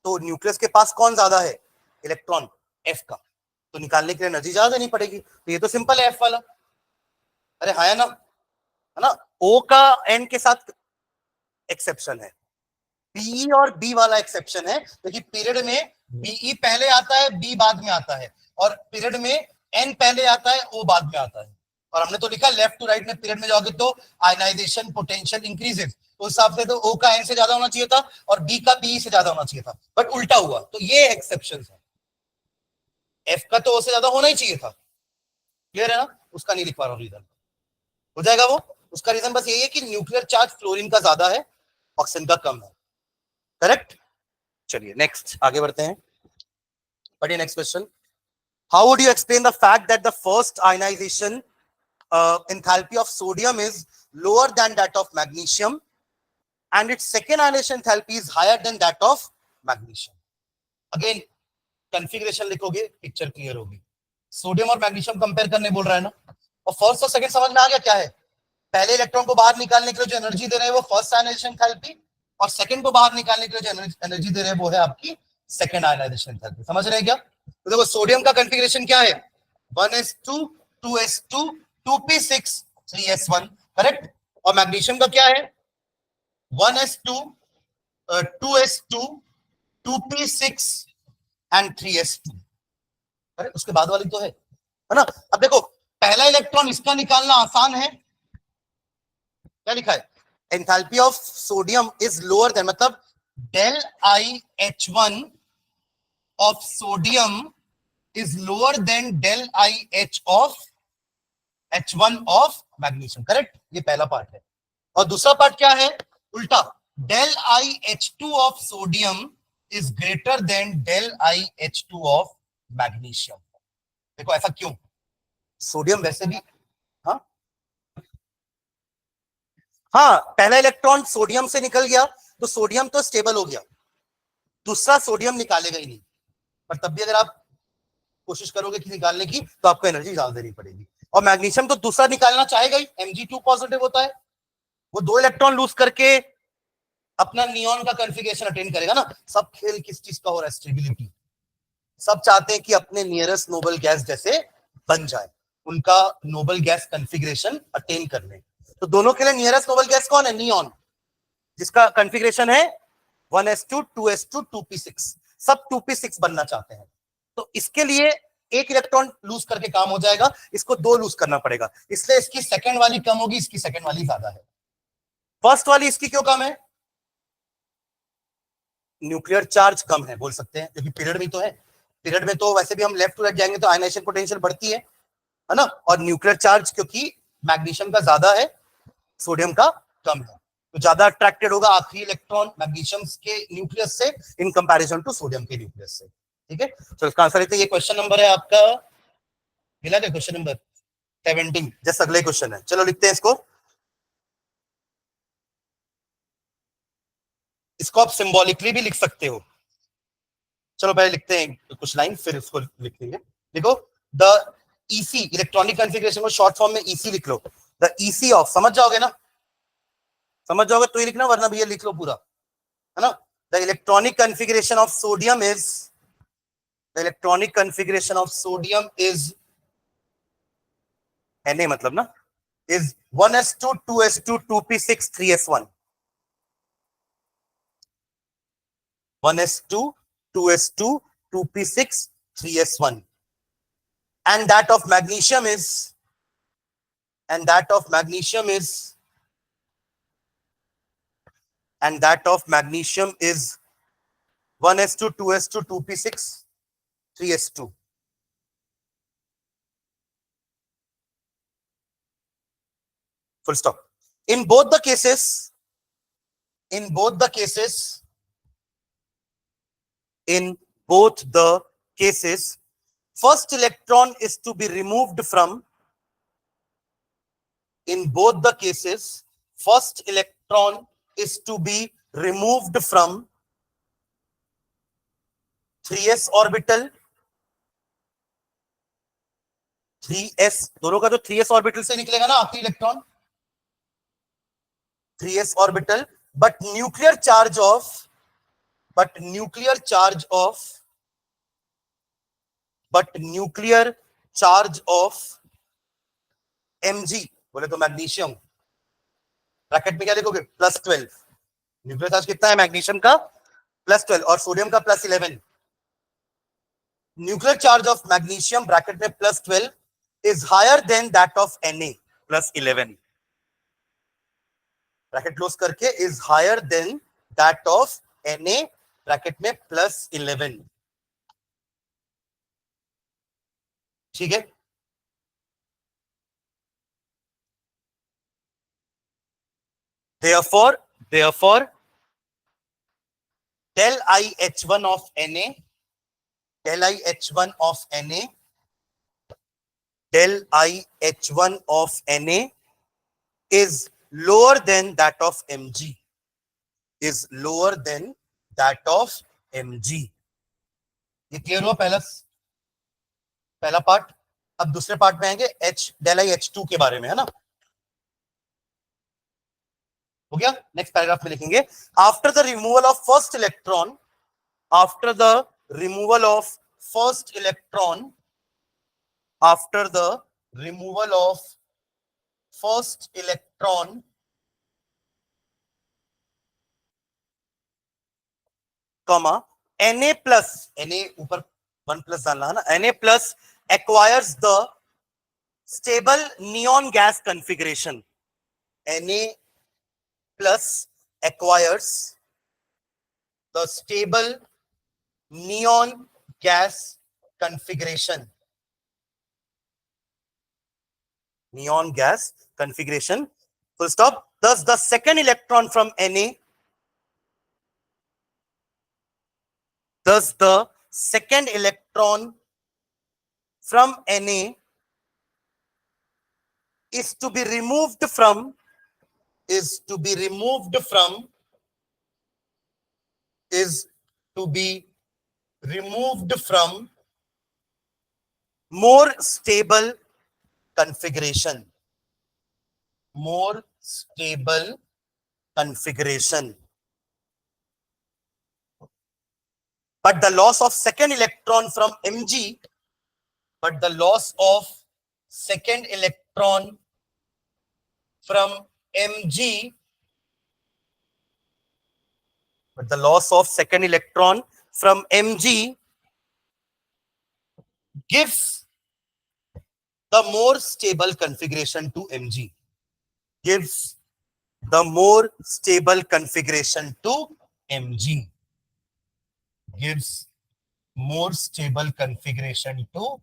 तो न्यूक्लियस के पास कौन ज्यादा है? इलेक्ट्रॉन, F का, तो निकालने के लिए एनर्जी ज्यादा देनी पड़ेगी, तो ये तो सिंपल है F वाला, अरे हाँ है ना, O का N के साथ एक्सेप्शन है, बीई और बी वाला एक्सेप्शन है, क्योंकि पीरियड में बीई पहले आता है, बी बाद में आता है, और पीरियड में एन पहले आता है, ओ बाद में आता है, और हमने तो लिखा लेफ्ट टू राइट में पीरियड में जाओगे तो आयनाइजेशन पोटेंशियल इंक्रीजेस, तो उस हिसाब से तो ओ का एन से ज्यादा होना चाहिए था और बी का बी से ज्यादा होना चाहिए था, बट उल्टा हुआ, तो ये एक्सेप्शन है, एफ का तो ओ से ज्यादा होना ही चाहिए था, क्लियर है ना, उसका नहीं लिख पा रहा हूं रीजन, हो जाएगा वो, उसका रीजन बस यही है कि न्यूक्लियर चार्ज फ्लोरीन का ज्यादा है, ऑक्सीजन का कम है, करेक्ट। चलिए नेक्स्ट आगे बढ़ते हैं, पढ़िए next question, how would you explain the fact that the first ionization enthalpy of sodium is lower than that of magnesium and its second ionization enthalpy is higher than that of magnesium? Again configuration लिखोगे picture clear होगी, sodium और magnesium compare करने बोल रहा है ना, और first और सेकंड समझ में आ गया क्या है, पहले इलेक्ट्रॉन को बाहर निकालने के लिए जो एनर्जी दे रहे हैं वो फर्स्ट आयनाइजेशन एंथैल्पी, और सेकंड को बाहर निकालने के लिए जो एनर्जी दे रहे हैं वो है आपकी सेकंड आयनाइजेशन एंथैल्पी, समझ रहे हैं क्या? तो देखो सोडियम का कॉन्फ़िगरेशन क्या है, 1s2 2s2 2p6 3s1, correct, और मैग्नीशियम का क्या है, 1s2 2s2 2p6 and 3s2, अरे उसके बाद वाली तो है ना। अब देखो पहला इलेक्ट्रॉन इसका निकालना आसान है, क्या लिखा है, enthalpy of sodium is lower than, मतलब del I H one of sodium is lower than del I H of H1 of magnesium, correct, ये पहला पार्ट है। और दूसरा पार्ट क्या है, उल्टा, del I H two of sodium is greater than del I H two of magnesium. देखो ऐसा क्यों, सोडियम वैसे भी, हाँ हाँ, पहला इलेक्ट्रॉन सोडियम से निकल गया तो सोडियम तो स्टेबल हो गया, दूसरा सोडियम निकालेगा ही नहीं, पर तब भी अगर आप कोशिश करोगे कि निकालने की तो आपको एनर्जी ज्यादा देनी पड़ेगी। और मैग्नीशियम तो दूसरा निकालना चाहेगा ही, Mg2 पॉजिटिव होता है, वो 2 इलेक्ट्रॉन लूज करके अपना नियॉन का कॉन्फ़िगरेशन अटेन करेगा ना। सब खेल किस चीज का हो रहा है, स्टेबिलिटी। सब चाहते हैं कि अपने नियरेस्ट नोबल गैस जैसे बन जाए, उनका नोबल गैस कॉन्फ़िगरेशन अटेन करने। तो दोनों के लिए नियरेस्ट नोबल गैस कौन है, नियॉन, जिसका कॉन्फ़िगरेशन है 1s2 2s2 2p6, सब 2p6 बनना चाहते हैं। तो इसके लिए एक इलेक्ट्रॉन लूज करके काम हो जाएगा, इसको 2 लूज करना पड़ेगा, इसलिए इसकी सेकंड वाली कम होगी, इसकी सेकंड वाली ज्यादा है। फर्स्ट वाली इसकी क्यों कम है, न्यूक्लियर चार्ज कम है बोल सकते हैं, क्योंकि पीरियड में तो है, पीरियड में तो वैसे भी हम लेफ्ट टू राइट जाएंगे तो आयनाइजेशन पोटेंशियल बढ़ती है ना। और न्यूक्लियर चार्ज क्योंकि मैग्नीशियम का ज्यादा है, सोडियम का कम है, तो ज्यादा अट्रैक्टेड होगा आखिरी इलेक्ट्रॉन मैग्नीशियम के न्यूक्लियस से इन कंपैरिजन टू सोडियम के न्यूक्लियस से। ठीक है, तो इसका आंसर लेते हैं, ये क्वेश्चन नंबर है आपका, मिला क्या, क्वेश्चन नंबर 17, जैसे अगले क्वेश्चन है, चलो लिखते हैं इसको। इसको आप सिंबॉलिकली भी लिख सकते हो, चलो पहले लिखते हैं कुछ लाइन फिर इसको लिख लेंगे। देखो, द ईसी, इलेक्ट्रॉनिक कॉन्फ़िगरेशन को शॉर्ट फॉर्म में ईसी लिख लो, द ईसी ऑफ, समझ जाओगे ना, समझ जाओगे तो ही लिखना, वरना भैया लिख लो पूरा, है ना। The electronic configuration of sodium is, the electronic configuration of sodium is Na, मतलब ना, is 1s2 2s2 2p6 3s1, 1s2 2s2 2p6 3s1, and that of magnesium is, and that of magnesium is, and that of magnesium is 1s2 2s2 2p6 3s2. Full stop. In both the cases, in both the cases, in both the cases, first electron is to be removed from, in both the cases, first electron is to be removed from 3s orbital, 3s, दोनों का तो 3s orbital से निकलेगा ना आखिरी electron, 3s orbital, but nuclear charge of, but nuclear charge of, but nuclear charge of Mg, बोले तो magnesium, bracket में क्या लिखोगे, +12, न्यूक्लियर चार्ज कितना है मैग्नीशियम का, +12, और सोडियम का +11, nuclear charge of magnesium bracket में +12 is higher than that of Na, +11, bracket close करके, is higher than that of Na, bracket में +11, ठीक है। Therefore, del IH1 of Na, del IH1 of Na, del IH1 of Na is lower than that of Mg, is lower than that of Mg. ये clear हुआ पहला part. अब दूसरे part में आएंगे H del IH2 के बारे में, है ना, हो गया। नेक्स्ट पैराग्राफ में लिखेंगे, after the removal of first electron, after the removal of first electron, after the removal of first electron, comma, Na plus, Na ऊपर 1 प्लस डालना है ना, Na plus acquires the stable neon gas configuration. Na plus acquires the stable neon gas configuration. Neon gas configuration. Full stop. Thus, the second electron from Na. Thus, the second electron from Na is to be removed from is to be removed from is to be removed from more stable configuration. More stable configuration. But the loss of second electron from Mg, but the loss of second electron from Mg, but the loss of second electron from Mg gives the more stable configuration to Mg. Gives the more stable configuration to Mg. Gives more stable configuration to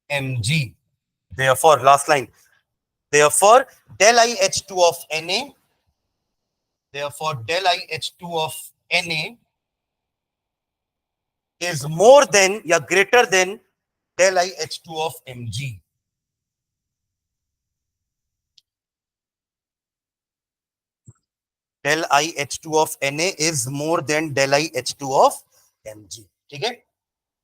Mg. Therefore, last line. Therefore, del I H2 of Na. Therefore, del I H2 of Na is more than or greater than del I H2 of Mg. Del I H2 of Na is more than del I H2 of Mg. ठीक है,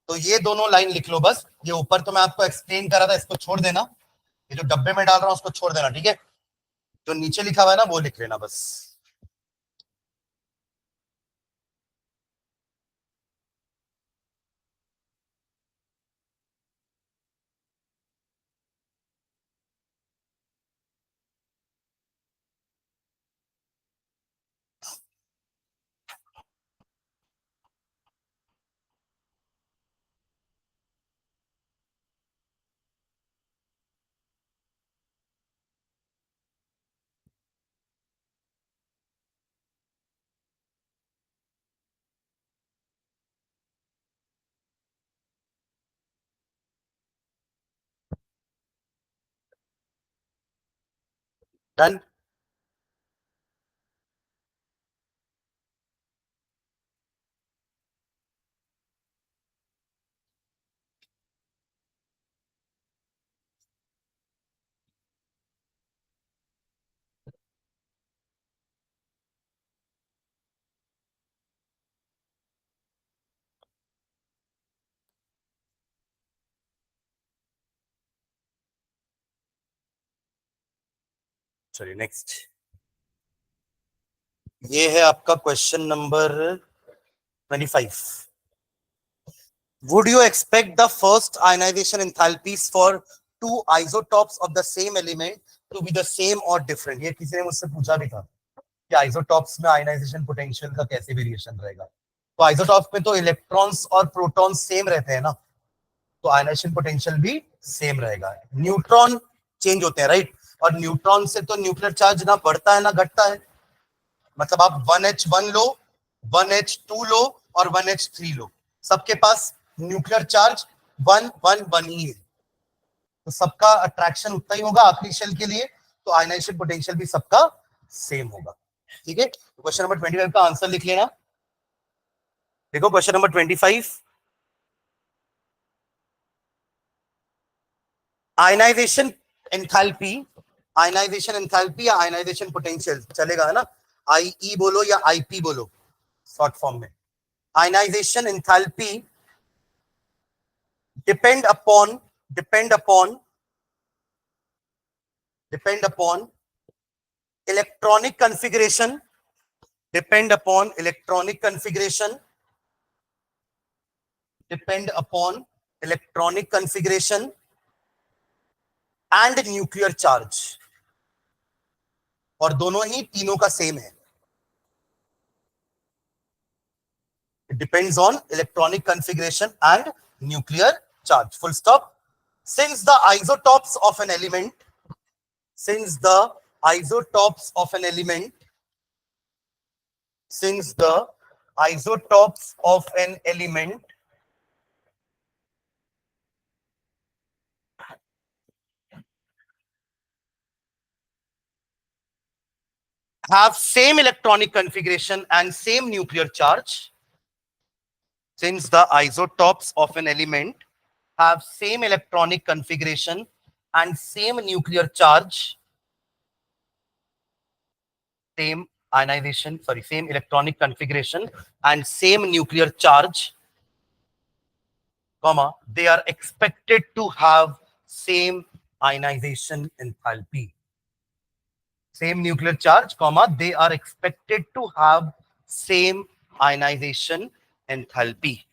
तो ये दोनों line लिख लो बस. ये ऊपर तो मैं आपको एक्सप्लेन कर रहा था, इसको छोड़ देना. ये जो डब्बे में डाल रहा हूं उसको छोड़ देना. ठीक है, जो नीचे लिखा हुआ है ना वो लिख लेना बस. डन. चलिए नेक्स्ट. ये है आपका question number 25. Would you expect the first ionization enthalpies for two isotopes of the same element to be the same or different? ये किसी ने मुझसे पूछा भी था कि आइसोटॉप्स में आयनाइजेशन पोटेंशियल का कैसे वेरिएशन रहेगा. तो आइसोटॉप्स में तो इलेक्ट्रॉन्स और प्रोटॉन्स सेम रहते हैं ना, तो आयनाइजेशन पोटेंशियल भी सेम रहेगा. न्यूट्रॉन चेंज होते हैं राइट, और न्यूट्रॉन से तो न्यूक्लियर चार्ज ना बढ़ता है ना घटता है. मतलब आप 1H1 लो, 1H2 लो और 1H3 लो, सबके पास न्यूक्लियर चार्ज 1 ही है, तो सबका अट्रैक्शन उतना ही होगा आखिरी शेल के लिए, तो आयनाइजेशन पोटेंशियल भी सबका सेम होगा. ठीक है, क्वेश्चन नंबर 25 का आंसर लिख लेना. देखो question number 25, ionization enthalpy, ionization enthalpy या आयनाइजेशन पोटेंशियल चलेगा है ना, आईई बोलो या आईपी बोलो शॉर्ट फॉर्म में. Ionization enthalpy depend upon electronic configuration, depend upon electronic configuration, depend upon electronic configuration and nuclear charge. और दोनों ही तीनों का सेम है. depends on electronic configuration and nuclear charge. Full stop. Since the isotopes of an element, since the isotopes of an element, since the isotopes of an element have same electronic configuration and same nuclear charge, since the isotopes of an element have same electronic configuration and same nuclear charge, same ionization, sorry, same electronic configuration and same nuclear charge, comma, they are expected to have same ionization enthalpy. Same nuclear charge, comma, they are expected to have same ionization enthalpy.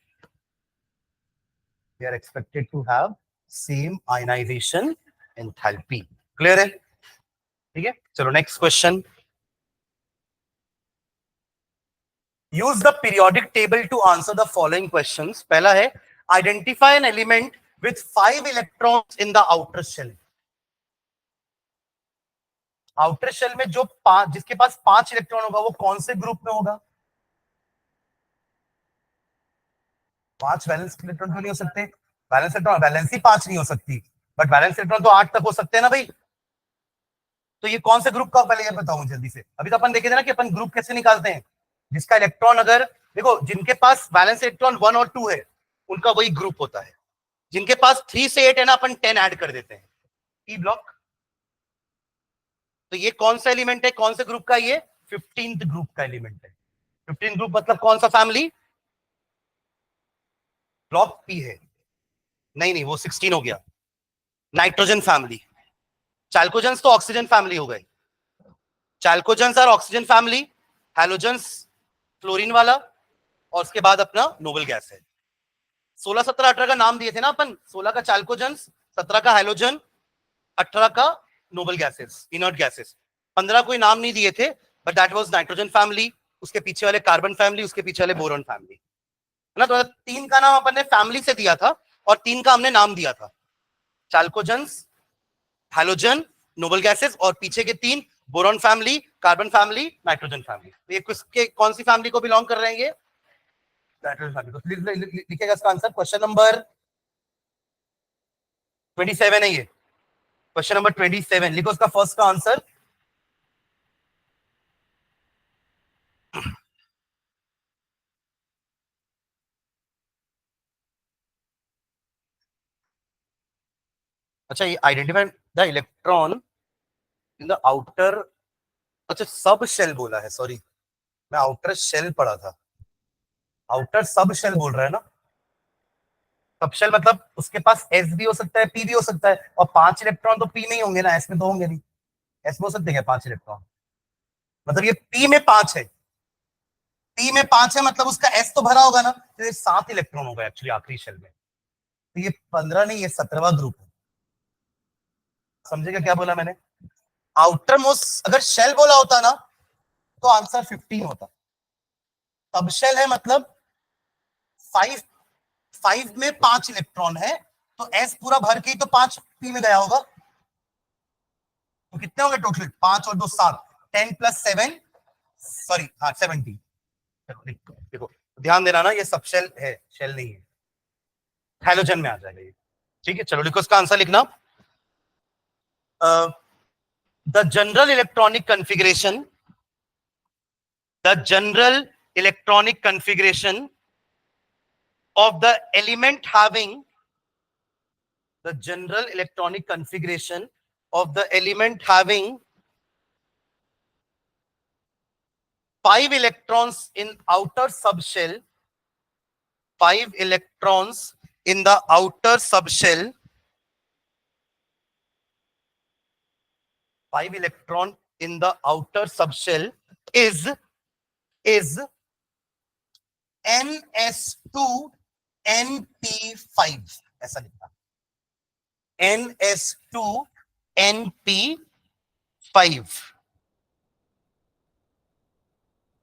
They are expected to have same ionization enthalpy. Clear है? ठीक है? चलो next question. Use the periodic table to answer the following questions. पहला है identify an element with 5 electrons in the outer shell. Outer shell में जो जिसके पास 5 electron होगा वो कौन से ग्रुप में होगा? 5 वैलेंस इलेक्ट्रॉन तो नहीं हो सकते, वैलेंस इलेक्ट्रॉन वैलेंसी 5 नहीं हो सकती, बट वैलेंस इलेक्ट्रॉन तो 8 तक हो सकते हैं ना भाई। तो ये कौन से ग्रुप का, पहले ये बताओ जल्दी से। अभी तो अपन देखे थे ना कि अपन ग्रुप कैसे निकालते हैं, जिसका इलेक्ट्रॉन अगर देखो जिनके पास वैलेंस इलेक्ट्रॉन 1 और 2 है उनका वही ग्रुप होता है, जिनके पास 3 से 8 है ना अपन 10 ऐड कर देते हैं, पी ब्लॉक। तो ये कौन सा एलिमेंट है, कौन से ग्रुप का? ये 15th ग्रुप का एलिमेंट है। 15th ग्रुप मतलब कौन सा फैमिली? ब्लॉक पी है। नहीं वो 16 हो गया, नाइट्रोजन फैमिली। चैल्कोजेंस तो ऑक्सीजन फैमिली हो गए, चैल्कोजेंस और ऑक्सीजन फैमिली, हैलोजेंस फ्लोरीन वाला, और उसके बाद अपना नोबल गैस है। 16, 17, 18 का नाम दिए थे ना अपन, 16 का चैल्कोजेंस, 17 का हैलोजन, 18 का नोबल गैसेस, इनर्ट गैसेस। 15 कोई नाम नहीं दिए थे, but that was nitrogen family, उसके पीछे वाले कार्बन फैमिली, उसके पीछे वाले बोरॉन फैमिली, है ना। तो 3 का नाम अपन ने फैमिली से दिया था और 3 का हमने नाम दिया था, चैल्कोजेंस, हैलोजन, नोबल गैसेस, और पीछे के 3 boron family, carbon family, nitrogen family. तो ये किसके, कौन सी फैमिली को बिलोंग कर रहे हैं ये? Nitrogen family. तो लिखेगा इसका आंसर, क्वेश्चन नंबर 27 है ये, क्वेश्चन नंबर 27 लिखो उसका फर्स्ट का आंसर। अच्छा, ये identify the electron in the outer, अच्छा सब शेल बोला है, सॉरी मैं आउटर शेल पढ़ा था, आउटर सब शेल बोल रहा है ना। सब शेल मतलब उसके पास एस भी हो सकता है, पी भी हो सकता है, और 5 इलेक्ट्रॉन तो पी में ही होंगे ना, एस में तो होंगे नहीं। एस में हो सकते हैं 5 इलेक्ट्रॉन, मतलब ये पी में 5 है, पी में 5 है मतलब उसका एस तो भरा होगा ना, तो ये 7 इलेक्ट्रॉन होगा एक्चुअली आखिरी शेल में। तो ये 15 नहीं, ये 17वां ग्रुप है। समझेगा क्या बोला मैंने? आउटर मोस्ट अगर शेल बोला होता ना तो आंसर 15 होता। सब शेल है मतलब 5 में 5 इलेक्ट्रॉन है, तो एस पूरा भर के ही तो 5 पी में गया होगा। तो कितने होंगे टोटल? 5 और 2 7, 10 + 7, सॉरी हाँ 70। देखो ध्यान देना ना, ये सब शेल है, शेल नहीं है, हैलोजन में आ जाएगा ये। ठीक है, चलो लिखो इसका आंसर लिखना। The general electronic configuration, the general electronic configuration of the element having, the general electronic configuration of the element having 5 electrons in outer subshell, 5 electrons in the outer subshell, 5 electron in the outer subshell is ns2np5, ऐसा लिखना, ns2np5।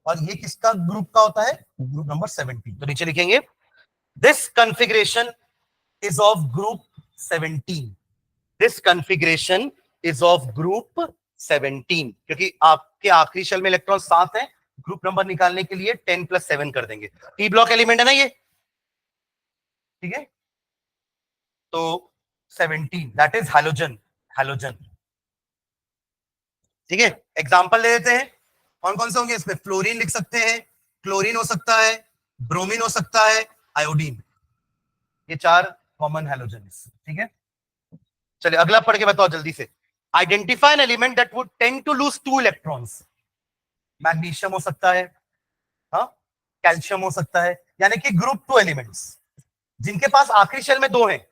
और ये किसका group का होता है? Group number 17। तो नीचे लिखेंगे this configuration is of group 17। This configuration is of group 17, क्योंकि आपके आखिरी शेल में इलेक्ट्रॉन 7 है। ग्रुप नंबर निकालने के लिए 10 + 7 कर देंगे। पी ब्लॉक एलिमेंट है ना ये, ठीक है। तो 17 दैट इज हैलोजन, हैलोजन, ठीक है। एग्जांपल ले लेते हैं, कौन कौन से होंगे इसमें? फ्लोरीन लिख सकते हैं, क्लोरीन हो सकता है, ब्रोमीन हो सकता है, आयोडीन। ये 4 कॉमन हैलोजन, ठीक है। चलिए अगला पढ़ के बताओ जल्दी से। Identify an element that would tend to lose 2 electrons. Magnesium हो सकता है, हाँ, कैल्शियम हो सकता है, यानी कि ग्रुप 2 एलिमेंट्स जिनके पास आखिरी शेल में 2 हैं,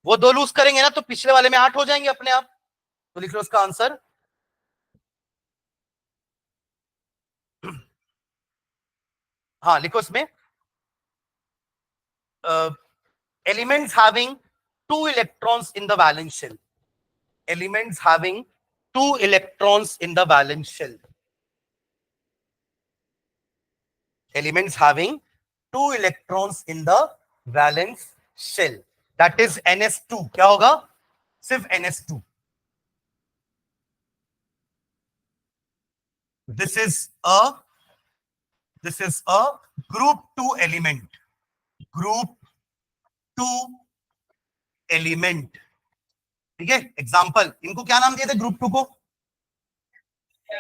वो 2 लूज करेंगे ना तो पिछले वाले में 8 हो जाएंगे अपने आप। तो लिख लो उसका आंसर। हाँ लिखो इसमें elements having 2 electrons in the valence shell. Elements having 2 electrons in the valence shell. Elements having 2 electrons in the valence shell. That is NS2. क्या होगा? सिर्फ NS2. This is a group 2 element. Group 2 element. ठीक है। Example, इनको क्या नाम दिए थे ग्रुप 2 को?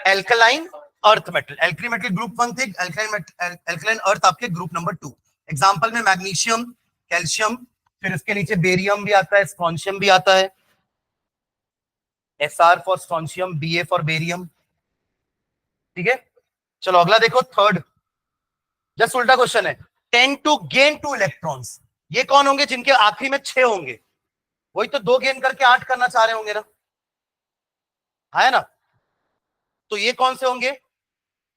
Alkaline earth metal. Alkali metal group 1 थे, एल्कलाइन अर्थ आपके ग्रुप नंबर 2। एग्जांपल में मैग्नीशियम, कैल्शियम, फिर इसके नीचे बेरियम भी आता है, स्ट्रोंशियम भी आता है। SR for strontium, BA for barium, ठीक है। चलो अगला देखो, थर्ड, जस्ट उल्टा क्वेश्चन है। टेंड टू गेन 2 इलेक्ट्रॉन्स, ये कौन होंगे? जिनके आखिरी में 6 होंगे। वही तो 2 गेन करके 8 करना चाह रहे होंगे ना, है ना। तो ये कौन से होंगे?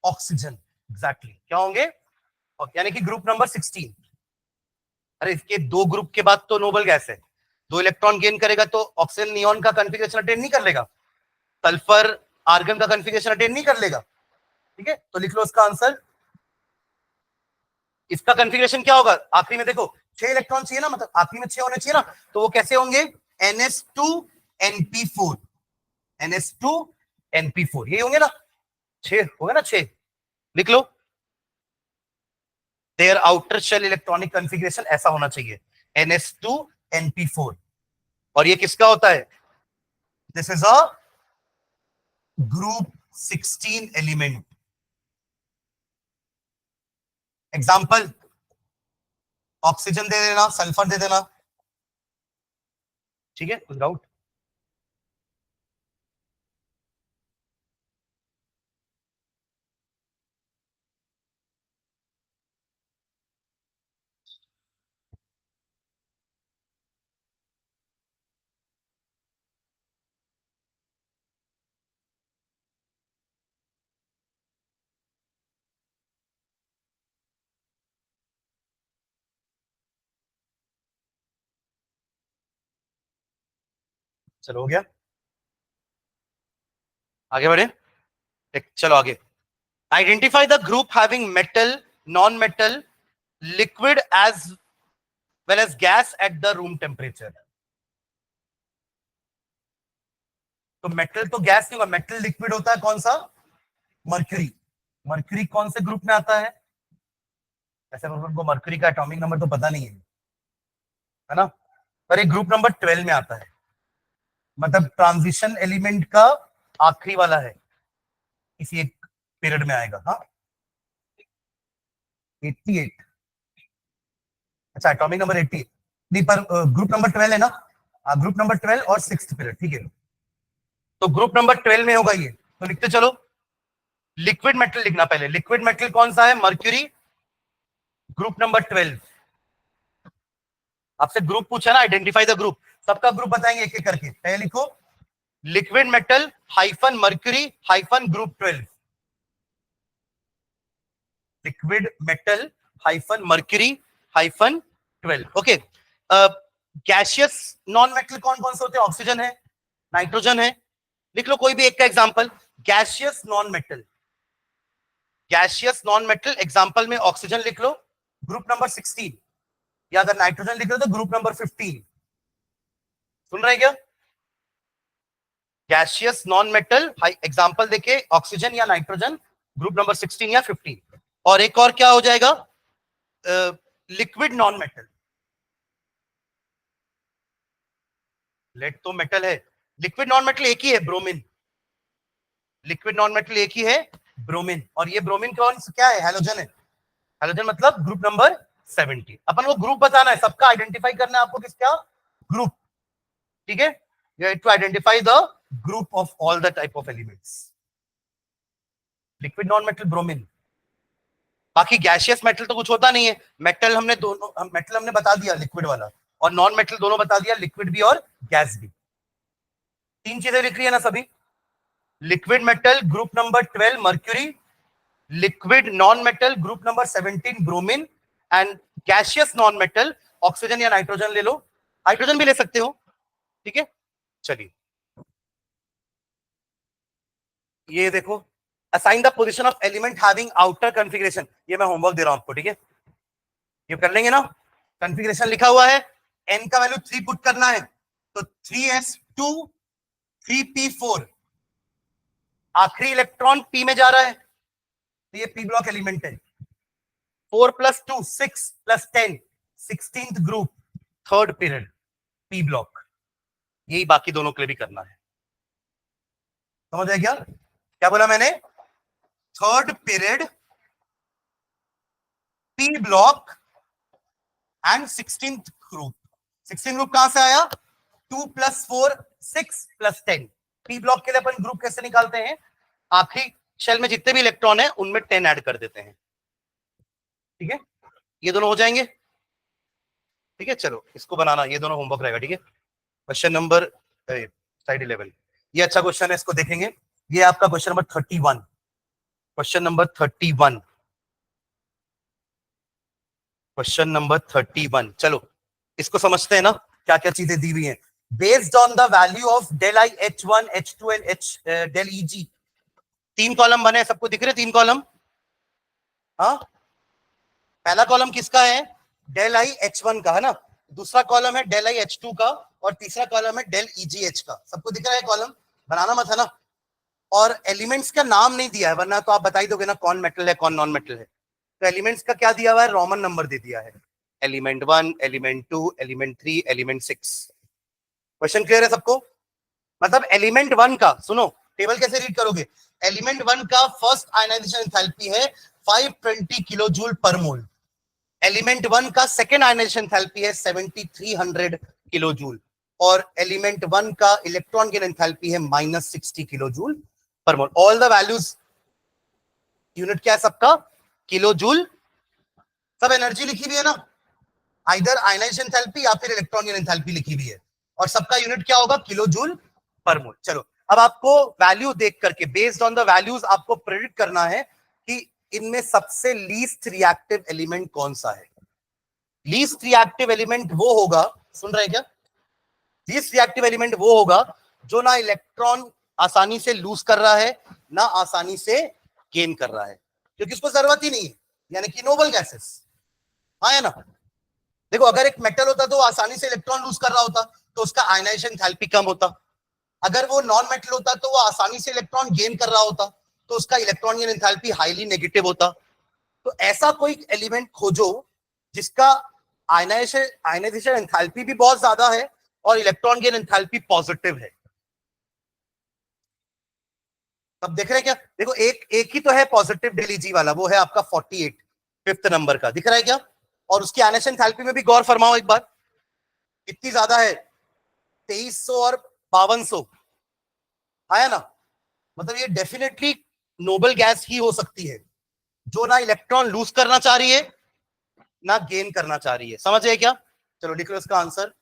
Oxygen, exactly. क्या होंगे? यानी कि ग्रुप नंबर 16। अरे इसके 2 ग्रुप के बाद तो नोबल गैस है, 2 इलेक्ट्रॉन गेन करेगा तो ऑक्सीजन नियॉन का कॉन्फ़िगरेशन अटेन नहीं कर लेगा, सल्फर आर्गन का कॉन्फ़िगरेशन अटेन नहीं कर लेगा, ठीक है। तो लिख लो इसका आंसर। इसका कॉन्फ़िगरेशन क्या होगा? आखिरी में देखो 6 इलेक्ट्रॉन चाहिए ना, मतलब आखिरी में 6 होने चाहिए ना, तो वो कैसे होंगे? NS2NP4, NS2NP4, ये होंगे ना, 6 होगा ना, 6 लिख लो। Their outer shell electronic configuration ऐसा होना चाहिए, NS2NP4। और ये किसका होता है? This is a group 16 element. Example, oxygen दे देना, सल्फर दे देना, ठीक है। कुछ डाउट? चलो हो गया, आगे बढ़े। चलो आगे। Identify the group having metal, non metal, liquid as well as gas at the room temperature. तो मेटल तो गैस नहीं होगा, मेटल लिक्विड होता है कौन सा? मर्क्यूरी। मर्क्यूरी कौन से ग्रुप में आता है? ऐसे उनको मर्क्यूरी का एटॉमिक नंबर तो पता नहीं है ना, पर एक ग्रुप नंबर 12 में आता है, मतलब ट्रांजिशन एलिमेंट का आखिरी वाला है, किसी एक पीरियड में आएगा। हाँ 88, अच्छा एटॉमिक नंबर 80 नहीं, पर ग्रुप नंबर 12 है ना, ग्रुप नंबर 12 और 6th पीरियड, ठीक है। तो ग्रुप नंबर 12 में होगा ये, तो लिखते चलो। लिक्विड मेटल लिखना पहले, लिक्विड मेटल कौन सा है? Mercury, group number 12। आपसे ग्रुप पूछा ना, आइडेंटिफाई द ग्रुप, सबका ग्रुप बताएंगे एक एक करके। पहले लिखो liquid metal hyphen mercury hyphen group 12। Liquid metal hyphen mercury hyphen 12, okay. Gaseous non metal कौन कौन से होते हैं? ऑक्सीजन है, नाइट्रोजन है, लिख लो कोई भी एक का example. Gaseous non metal, gaseous non metal example में ऑक्सीजन लिख लो, ग्रुप नंबर 16, या अगर नाइट्रोजन लिख लो तो ग्रुप नंबर 15। सुन रहे क्या? गैसियस नॉन मेटल एग्जांपल देखे ऑक्सीजन या नाइट्रोजन, ग्रुप नंबर 16 या 15। और एक और क्या हो जाएगा, लिक्विड नॉन मेटल। लेड तो मेटल है, लिक्विड नॉन मेटल एक ही है, ब्रोमीन। लिक्विड नॉन मेटल एक ही है, ब्रोमीन। और ये ब्रोमीन कौन क्या है? हैलोजन है। हैलोजन मतलब ग्रुप नंबर 70। अपन को ग्रुप बताना है, सबका आइडेंटिफाई करना है आपको, किसका ग्रुप। ठीक है, you have to identify the group of all the type of elements. Liquid non metal bromine. बाकी गैसियस मेटल तो कुछ होता नहीं है। मेटल हमने दोनों, मेटल हमने बता दिया लिक्विड वाला, और नॉन मेटल दोनों बता दिया, लिक्विड भी और गैस भी। तीन चीजें लिख रही है ना सभी। Liquid metal group number 12 mercury, liquid non metal group number 17 bromine, and gaseous non metal oxygen या नाइट्रोजन ले लो, हाइड्रोजन भी ले सकते हो। ठीक है, चलिए ये देखो, assign the position of element having outer configuration. ये मैं होमवर्क दे रहा हूं आपको, ठीक है, ये कर लेंगे ना। कॉन्फ़िगरेशन लिखा हुआ है, n का वैल्यू 3 पुट करना है, तो 3s2 3p4, आखिरी इलेक्ट्रॉन p में जा रहा है, तो ये p ब्लॉक एलिमेंट है। 4 + 2 6 + 10 16th group, third period, p block. यही बाकी दोनों के लिए भी करना है। समझ आया क्या? क्या बोला मैंने? Third period, p block and 16th group. 16th group कहां से आया? 2 + 4 6 + 10। p ब्लॉक के लिए अपन ग्रुप कैसे निकालते हैं? आखिरी शेल में जितने भी इलेक्ट्रॉन है उनमें 10 ऐड कर देते हैं। ठीक है, ये दोनों हो जाएंगे। ठीक है, चलो इसको बनाना, ये दोनों होमवर्क रहेगा। ठीक है, क्वेश्चन नंबर साइड 11, ये अच्छा क्वेश्चन है, इसको देखेंगे। ये आपका question number 31, question number 31, question number 31। चलो इसको समझते हैं ना, क्या क्या चीजें दी हुई हैं। Based on the value of del I H1 H2 and H del Eg, तीन कॉलम बने, सबको दिख रहे तीन कॉलम? हाँ, पहला कॉलम किसका है? डेल आई H1 का है ना, दूसरा कॉलम है डेल आई H2 का, और तीसरा कॉलम है डेल EGH का। सबको दिख रहा है कॉलम? बनाना मत है ना। और एलिमेंट्स का नाम नहीं दिया है, वरना तो आप बता ही दोगे ना कौन मेटल है कौन नॉन मेटल है। तो एलिमेंट्स का क्या दिया हुआ है? रोमन नंबर दे दिया है, element 1, element 2, element 3, element 6। Question clear है सबको? मतलब एलिमेंट 1 का, सुनो टेबल कैसे रीड करोगे। एलिमेंट 1 का फर्स्ट आयनाइजेशन एंथैल्पी है 520 किलो जूल पर मोल। एलिमेंट 1 का सेकेंड आयनाइजेशन एंथैल्पी है 7300 किलो जूल, और एलिमेंट 1 का इलेक्ट्रॉन गेन एंथैल्पी है -60 किलो जूल पर मोल। ऑल द वैल्यूज, यूनिट क्या है सबका? Kilo joule. सब एनर्जी लिखी हुई है ना, आइदर आयनाइजेशन एंथैल्पी या फिर इलेक्ट्रॉन गेन एंथैल्पी लिखी हुई है, और सबका यूनिट क्या होगा? किलो जूल पर मोल। चलो अब आपको वैल्यू देख करके, बेस्ड ऑन द वैल्यूज आपको प्रेडिक्ट करना है कि इनमें सबसे लीस्ट रिएक्टिव एलिमेंट कौन सा है। लीस्ट रिएक्टिव एलिमेंट वो होगा, सुन रहे हैं क्या? लीस्ट रिएक्टिव एलिमेंट वो होगा जो ना इलेक्ट्रॉन आसानी से लूज कर रहा है, ना आसानी से गेन कर रहा है, क्योंकि उसको जरूरत ही नहीं है, यानी कि नोबल गैसेस। हाँ है ना? देखो अगर एक मेटल होता तो आसानी से इलेक्ट्रॉन लूज कर रहा होता, तो उसका आयनाइजेशन एंथैल्पी कम होता। अगर वो नॉन मेटल होता तो वो आसानी से इलेक्ट्रॉन गेन कर रहा होता, तो उसका electron gain enthalpy highly negative होता। तो ऐसा कोई एलिमेंट खोजो जिसका आयनाइजेशन एंथैल्पी भी बहुत ज्यादा है और इलेक्ट्रॉन गेन एंथैल्पी पॉजिटिव है। अब देख रहे हैं क्या? देखो एक ही तो है पॉजिटिव डेल Eg वाला, वो है आपका 48, फिफ्थ नंबर का, दिख रहा है क्या? और उसकी आयनाइजेशन एंथैल्पी में भी गौर फरमाओ एक बार, कितनी ज्यादा है? 2300 और 5200, आया ना? मतलब ये डेफिनेटली नोबल गैस ही हो सकती है, जो ना इलेक्ट्रॉन लूज करना चाह रही है ना गेन करना चाह रही है। समझ गए क्या? चलो लिख लो इसका आंसर,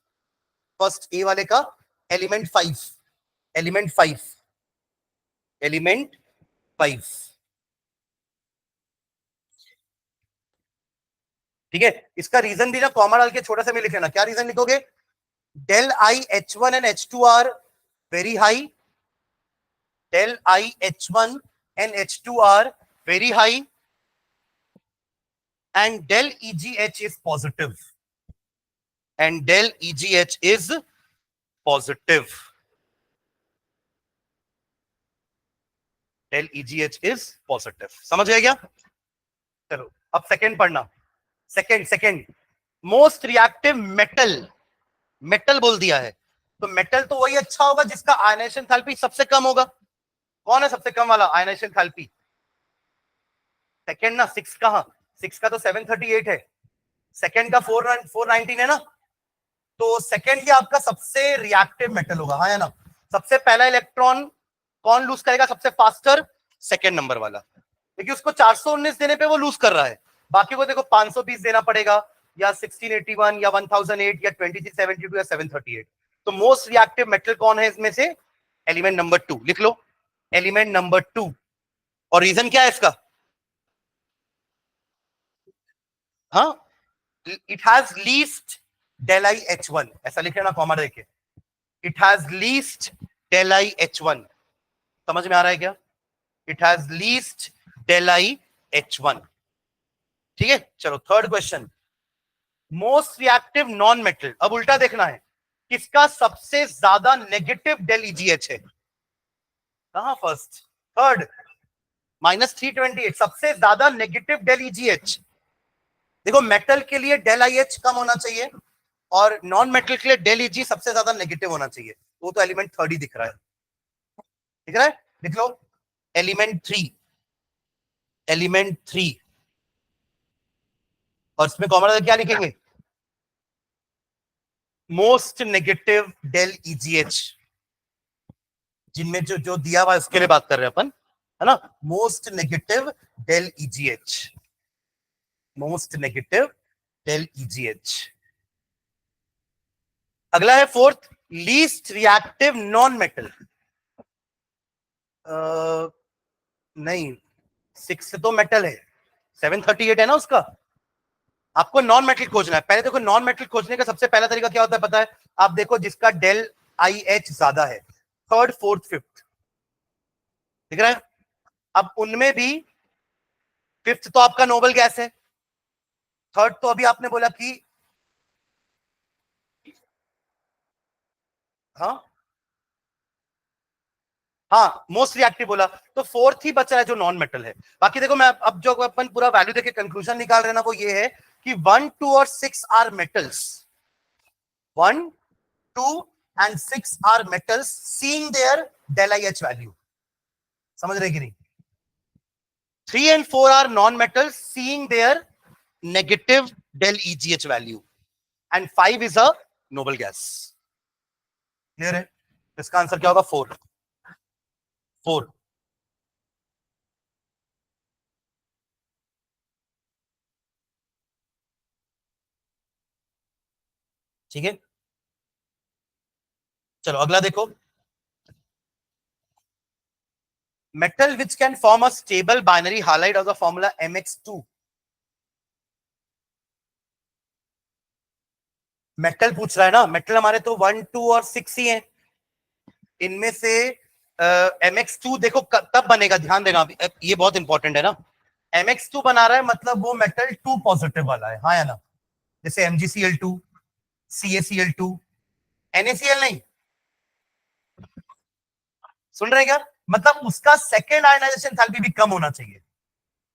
फर्स्ट ए वाले का, एलिमेंट 5, एलिमेंट 5, एलिमेंट 5। ठीक है, इसका रीजन भी ना कॉमा डाल के छोटा सा में लिख लेना। क्या रीजन लिखोगे? Del I H1 and H2 are very high, del I H1 and H2 are very high, and del EGH is positive. And del EGH is positive. Del EGH is positive. समझ गया क्या? चलो अब second पढ़ना. Second most reactive metal बोल दिया है, तो मेटल तो वही अच्छा होगा जिसका आयनाइजेशन एंथैल्पी सबसे कम होगा. कौन है सबसे कम वाला आयनाइजेशन एंथैल्पी? सेकंड ना. 6 कहां? 6 का तो 738 है. सेकंड का 419 है ना. तो सेकंड ही आपका सबसे रिएक्टिव मेटल होगा. हाँ या ना. सबसे पहला इलेक्ट्रॉन कौन लूज करेगा सबसे फास्टर? सेकंड नंबर वाला. क्योंकि उसको 419 देने पे वो लूज कर रहा है. बाकी को देखो 520 देना पड़ेगा, या 1681 या 1008 या 2372 या 738. तो मोस्ट रिएक्टिव मेटल कौन है इसमें से? Element number 2. लिख लो एलिमेंट नंबर 2. और रीजन क्या है इसका? हाँ, it has least del I H1. ऐसा लिख लेना कॉमा देके. It has least del I H1. समझ में आ रहा है क्या? It has least del I H1. ठीक है. चलो third question. Most reactive non metal. अब उल्टा देखना है, किसका सबसे ज्यादा नेगेटिव del EGH है? कहां फर्स्ट? थर्ड. -328. सबसे ज्यादा नेगेटिव del EGH. देखो मेटल के लिए del IH कम होना चाहिए और नॉन मेटल के लिए del EG सबसे ज्यादा नेगेटिव होना चाहिए. वो तो एलिमेंट थर्ड ही दिख रहा है. दिख रहा है? लिख लो एलिमेंट 3. एलिमेंट 3. और इसमें कॉमन क्या लिखेंगे? Most negative del EGH. जिनमें जो जो दिया हुआ है उसके लिए बात कर रहे हैं अपन, है ना. Most negative del EGH. Most negative del EGH. अगला है fourth, least reactive non metal. नहीं, 6 तो मेटल है, 738 है ना उसका. आपको नॉन मेटल खोजना है. पहले देखो नॉन मेटल खोजने का सबसे पहला तरीका क्या होता है पता है? आप देखो जिसका del IH ज्यादा है, थर्ड फोर्थ फिफ्थ. दिख रहा है? अब उनमें भी फिफ्थ तो आपका नोबल गैस है. थर्ड तो अभी आपने बोला कि हाँ मोस्ट रिएक्टिव बोला, तो फोर्थ ही बचा है जो नॉन मेटल है. बाकी देखो मैं अब जो अपन पूरा वैल्यू देके कंक्लूजन निकाल रहे हैं ना, वो ये है कि 1, 2 और 6 are metals. 1, 2 and 6 are metals seeing their del IH value. समझ रहे कि नहीं? 3 and 4 are non-metals seeing their negative del EGH value. And 5 is a noble gas. Clear है? इसका आंसर क्या होगा? 4. 4. ठीक है. चलो अगला देखो. Metal which can form a stable binary halide of the formula MX2. Metal पूछ रहा है ना. मेटल हमारे तो 1, 2 और 6 ही हैं. इनमें से MX2 देखो तब बनेगा, ध्यान देना, ये बहुत इंपॉर्टेंट है ना. MX2 बना रहा है मतलब वो मेटल 2 पॉजिटिव वाला है. हाँ या ना. जैसे MgCl2, CaCl2, NaCl नहीं. सुन रहे हैं क्या? मतलब उसका सेकेंड आयनाइजेशन एंथैल्पी भी कम होना चाहिए.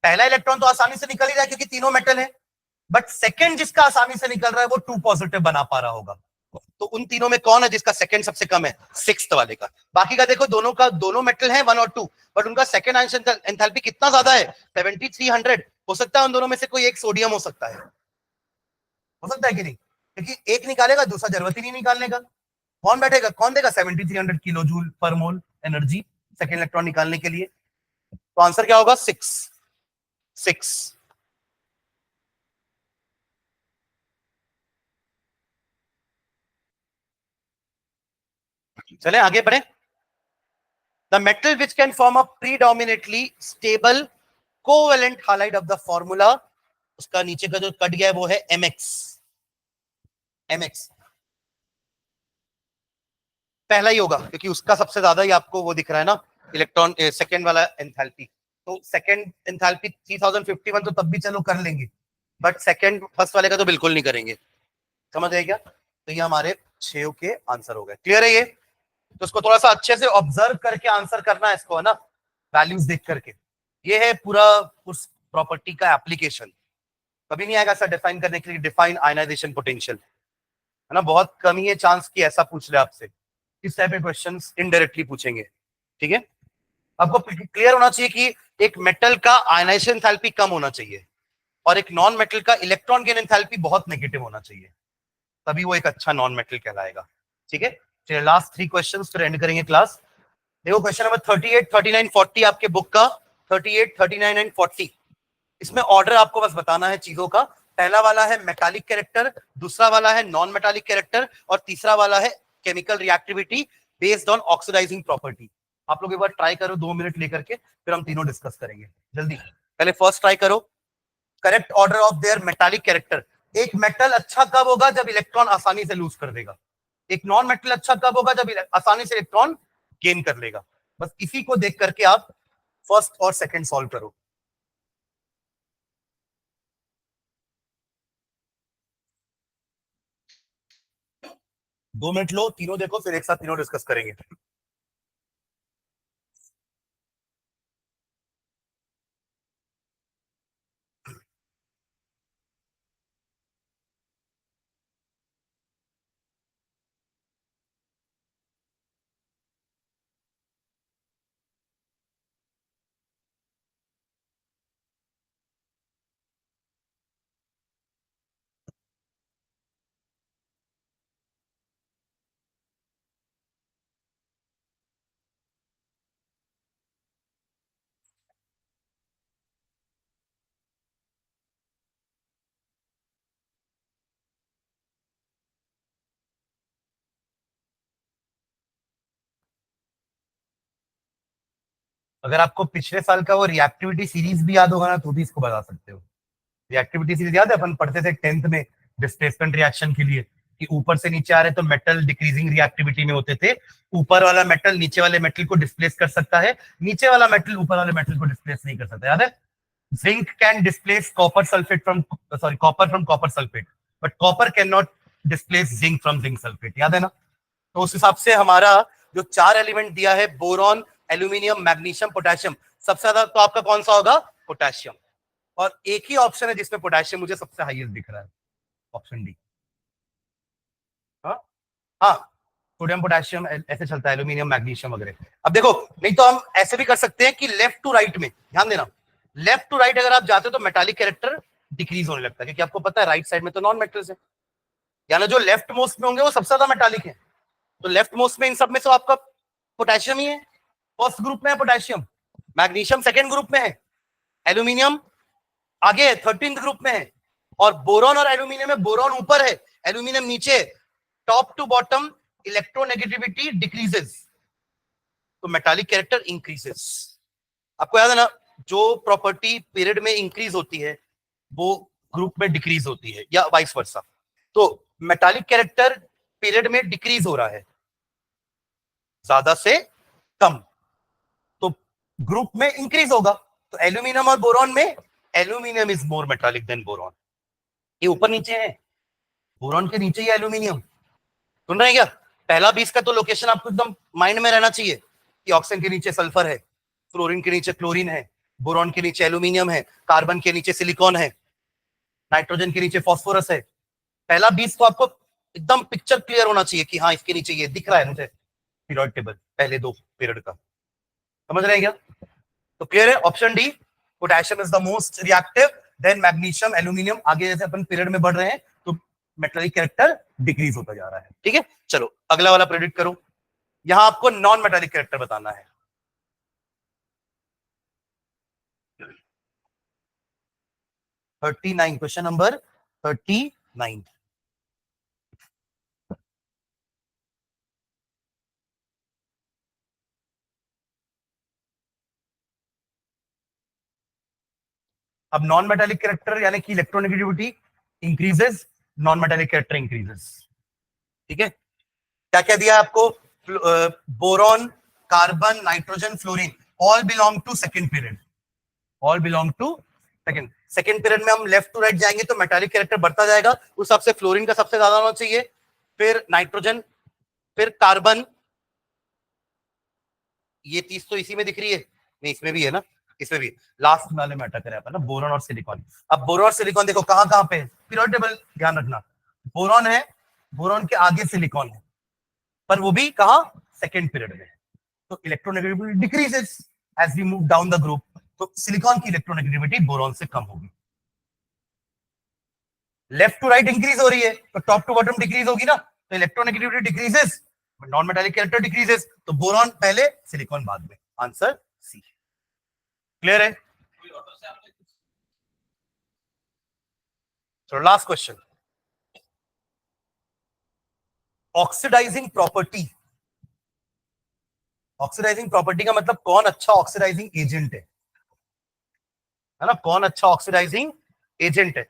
पहला इलेक्ट्रॉन तो आसानी से निकल ही रहा है क्योंकि तीनों मेटल है, बट सेकेंड जिसका आसानी से निकल रहा है वो 2 पॉजिटिव बना पा रहा होगा. तो उन तीनों में कौन है जिसका सेकंड सबसे कम है? 6th वाले का. बाकी का देखो दोनों मेटल हैं 1 और 2, बट उनका सेकंड आयनाइजेशन एंथैल्पी कितना ज्यादा है? 7300. हो सकता है उन दोनों में से कोई एक सोडियम हो सकता है. हो सकता है कि नहीं? क्योंकि एक निकालेगा दूसरा जरूरत ही नहीं निकालने का. कौन बैठेगा, कौन देगा 7300 किलो जूल पर मोल एनर्जी सेकेंड इलेक्ट्रॉन निकालने के लिए? तो आंसर क्या होगा? 6. चले आगे बढ़े. The metal which can form a predominantly stable covalent halide of the formula, उसका नीचे का जो कट गया है वो है MX. पहला ही होगा क्योंकि उसका सबसे ज्यादा ही आपको वो दिख रहा है ना, इलेक्ट्रॉन सेकंड वाला एंथैल्पी. तो सेकंड एंथैल्पी 3051 तो तब भी चलो कर लेंगे, बट सेकंड फर्स्ट वाले का तो बिल्कुल नहीं करेंगे। समझ गए क्या? तो ये हमारे 6 के आंसर हो गए। क्लियर है ये? तो इसको थोड़ा सा अच्छे से ऑब्जर्व करके आंसर करना है इसको, है ना, वैल्यूज देख करके। ये है पूरा उस प्रॉपर्टी का एप्लीकेशन। कभी नहीं आएगा सर डिफाइन करने के लिए डिफाइन आयनाइजेशन पोटेंशियल, है ना, बहुत कम ही है चांस कि ऐसा पूछ ले आपसे। इस टाइप के क्वेश्चंस इनडायरेक्टली पूछेंगे। ठीक है, आपको क्लियर होना चाहिए कि एक मेटल का आयनाइजेशन एंथैल्पी कम होना चाहिए और एक नॉन मेटल का इलेक्ट्रॉन गेन एंथैल्पी बहुत नेगेटिव होना चाहिए, तभी वो एक अच्छा नॉन मेटल कहलाएगा। ठीक है, चलिए लास्ट 3 क्वेश्चंस फिर एंड करेंगे क्लास। देखो क्वेश्चन नंबर 38, 39, 40 आपके बुक का 38, 39 एंड 40। इसमें ऑर्डर आपको बस बताना है चीजों का। पहला वाला है मेटालिक कैरेक्टर, दूसरा वाला है नॉन मेटालिक कैरेक्टर और तीसरा वाला है chemical reactivity based on oxidizing property. आप लोग एक बार ट्राई करो 2 मिनट लेकर के, फिर हम तीनों डिस्कस करेंगे जल्दी। पहले फर्स्ट ट्राई करो, correct order of their metallic character. एक मेटल अच्छा कब होगा? जब इलेक्ट्रॉन आसानी से लूज कर देगा। एक नॉन मेटल अच्छा कब होगा? जब आसानी से इलेक्ट्रॉन गेन कर लेगा। बस इसी को देख करके आप फर्स्ट और सेकंड सॉल्व करो। 2 मिनट लो, तीनों देखो, फिर एक साथ तीनों डिस्कस करेंगे। अगर आपको पिछले साल का वो रिएक्टिविटी सीरीज भी याद होगा ना, तो भी इसको बता सकते हो। रिएक्टिविटी सीरीज याद है, अपन पढ़ते थे 10th में डिस्प्लेसमेंट रिएक्शन के लिए, कि ऊपर से नीचे आ रहे तो मेटल डिक्रीजिंग रिएक्टिविटी में होते थे। ऊपर वाला मेटल नीचे वाले मेटल को डिस्प्लेस कर सकता है, नीचे वाला मेटल ऊपर वाले मेटल को डिस्प्लेस नहीं कर सकता। याद है? Zinc can displace copper sulphate from, sorry, copper from copper sulphate, but copper can not displace zinc from zinc sulphate. याद है ना? तो उस हिसाब से हमारा जो 4 एलिमेंट दिया है, बोरॉन, एल्यूमिनियम, मैग्नीशियम, पोटेशियम, सबसे ज्यादा तो आपका कौन सा होगा? पोटेशियम। और एक ही ऑप्शन है जिसमें पोटेशियम मुझे सबसे हाईएस्ट दिख रहा है, ऑप्शन डी। हाँ हाँ, सोडियम पोटेशियम ऐसे चलता है, एल्यूमिनियम मैग्नीशियम वगैरह। अब देखो, नहीं तो हम ऐसे भी कर सकते हैं कि लेफ्ट टू राइट में, ध्यान देना, लेफ्ट टू राइट अगर आप जाते हो तो मेटालिक कैरेक्टर डिक्रीज होने लगता है, क्योंकि आपको पता है राइट साइड में तो नॉन मेटल्स है, यानी जो लेफ्ट मोस्ट में होंगे वो सबसे ज्यादा मेटालिक है। तो लेफ्ट मोस्ट में इन सब में से आपका पोटेशियम ही है, फर्स्ट ग्रुप में है पोटेशियम, मैग्नीशियम सेकंड ग्रुप में है, एल्यूमिनियम आगे 13th ग्रुप में है, और बोरॉन और एल्यूमिनियम में बोरॉन ऊपर है, एल्यूमिनियम नीचे। Top to bottom electronegativity decreases, तो मेटालिक कैरेक्टर इंक्रीजेस। आपको याद है ना, जो प्रॉपर्टी पीरियड में इंक्रीज होती है वो ग्रुप में डिक्रीज होती है, या वाइस वर्सा। तो मेटालिक कैरेक्टर पीरियड में डिक्रीज हो रहा है, ज्यादा से कम, तो ग्रुप में इंक्रीज होगा। तो एल्यूमिनियम और बोरॉन में aluminium is more metallic than boron. ये ऊपर नीचे है, बोरॉन के नीचे ही एल्यूमिनियम। सुन रहे हैं क्या? पहला 20 का तो लोकेशन आपको एकदम माइंड में रहना चाहिए कि ऑक्सीजन के नीचे सल्फर है, फ्लोरीन के नीचे क्लोरीन है, बोरॉन के नीचे एल्यूमिनियम है, कार्बन के नीचे सिलिकॉन है, नाइट्रोजन के नीचे फॉस्फोरस है। पहला 20 को आपको एकदम पिक्चर क्लियर होना चाहिए कि हाँ इसके नीचे ये दिख रहा है मुझे, पीरियड टेबल पहले 2 पीरियड का। समझ रहे हैं क्या? तो क्लियर है, option D, potassium is the most reactive, then magnesium, aluminium. आगे जैसे अपन पीरियड में बढ़ रहे हैं तो मेटालिक कैरेक्टर डिक्रीज होता जा रहा है। ठीक है, चलो अगला वाला प्रेडिक्ट करो। यहां आपको नॉन मेटालिक कैरेक्टर बताना है। Question number 39। अब नॉन मेटालिक कैरेक्टर यानी कि electronegativity increases, non metallic character increases. ठीक है, क्या क्या दिया आपको? Boron, carbon, nitrogen, fluorine, all belong to second period, all belong to second. Second period में हम लेफ्ट टू राइट जाएंगे तो मेटालिक कैरेक्टर बढ़ता जाएगा, उस हिसाब से फ्लोरीन का सबसे ज्यादा होना चाहिए, फिर नाइट्रोजन, फिर कार्बन। ये चीज तो इसी में दिख रही है, नहीं इसमें भी है ना, इसमें भी लास्ट वाले में अटक रहा है ना, बोरॉन और सिलिकॉन। अब बोरॉन और सिलिकॉन देखो कहां कहां पे पीरियोडिक टेबल, ध्यान रखना बोरॉन है, बोरॉन के आगे सिलिकॉन है, पर वो भी कहां, सेकेंड पीरियड में। तो electronegativity decreases as we move down the group, तो सिलिकॉन की इलेक्ट्रोनेगेटिविटी बोरॉन से कम होगी। लेफ्ट टू राइट इंक्रीज हो रही है तो टॉप टू बॉटम डिक्रीज होगी ना, तो electronegativity decreases, non metallic character decreases, तो बोरॉन पहले सिलिकॉन बाद में। Answer C. क्लियर है? तो last question, oxidizing property. Oxidizing property का मतलब कौन अच्छा ऑक्सीडाइजिंग एजेंट है ना, कौन अच्छा ऑक्सीडाइजिंग एजेंट है,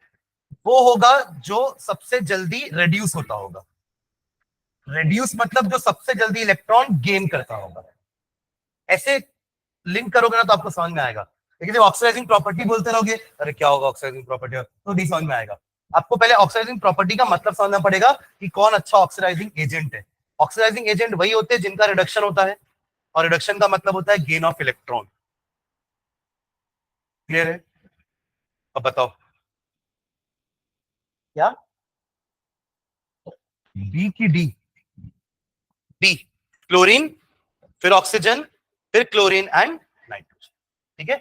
वो होगा जो सबसे जल्दी रेड्यूस होता होगा। रेड्यूस मतलब जो सबसे जल्दी इलेक्ट्रॉन गेन करता होगा। ऐसे लिंक करोगे ना तो आपको समझ में आएगा, लेकिन जब ऑक्सीडाइजिंग प्रॉपर्टी बोलते रहोगे, अरे क्या होगा ऑक्सीडाइजिंग प्रॉपर्टी, तो नहीं समझ में आएगा। आपको पहले ऑक्सीडाइजिंग प्रॉपर्टी का मतलब समझना पड़ेगा कि कौन अच्छा ऑक्सीडाइजिंग एजेंट है। ऑक्सीडाइजिंग एजेंट वही होते हैं जिनका रिडक्शन होता है, और रिडक्शन का मतलब होता है गेन ऑफ इलेक्ट्रॉन। क्लियर है? अब बताओ क्या, बी की डी, बी क्लोरीन, फिर ऑक्सीजन, फिर क्लोरीन एंड नाइट्रोजन। ठीक है,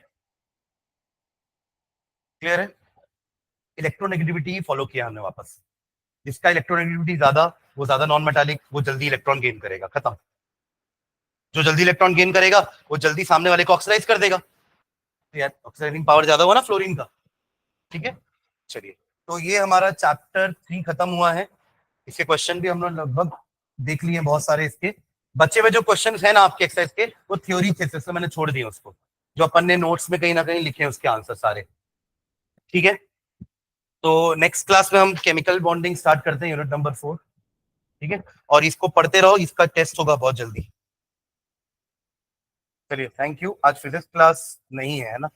क्लियर है? इलेक्ट्रोनेगेटिविटी फॉलो किया हमने वापस, जिसका इलेक्ट्रोनेगेटिविटी ज्यादा, वो ज्यादा नॉन मेटालिक, वो जल्दी इलेक्ट्रॉन गेन करेगा, खत्म। जो जल्दी इलेक्ट्रॉन गेन करेगा वो जल्दी सामने वाले को ऑक्सीडाइज कर देगा, तो यार ऑक्सीडाइजिंग पावर ज्यादा हुआ ना फ्लोरीन का। ठीक है, चलिए, तो ये हमारा चैप्टर 3 खत्म हुआ है। इसके क्वेश्चन भी हम लोग लगभग देख लिए बहुत सारे। इसके बचे हुए जो क्वेश्चन है ना आपके एक्सरसाइज के, वो थ्योरी थे, इसलिए मैंने छोड़ दिया उसको, जो अपन ने नोट्स में कहीं ना कहीं लिखे हैं उसके आंसर सारे। ठीक है, तो नेक्स्ट क्लास में हम केमिकल बॉन्डिंग स्टार्ट करते हैं, यूनिट नंबर 4। ठीक है, और इसको पढ़ते रहो, इसका टेस्ट होगा बहुत जल्दी। चलिए, थैंक यू। आज फिजिक्स क्लास नहीं है ना।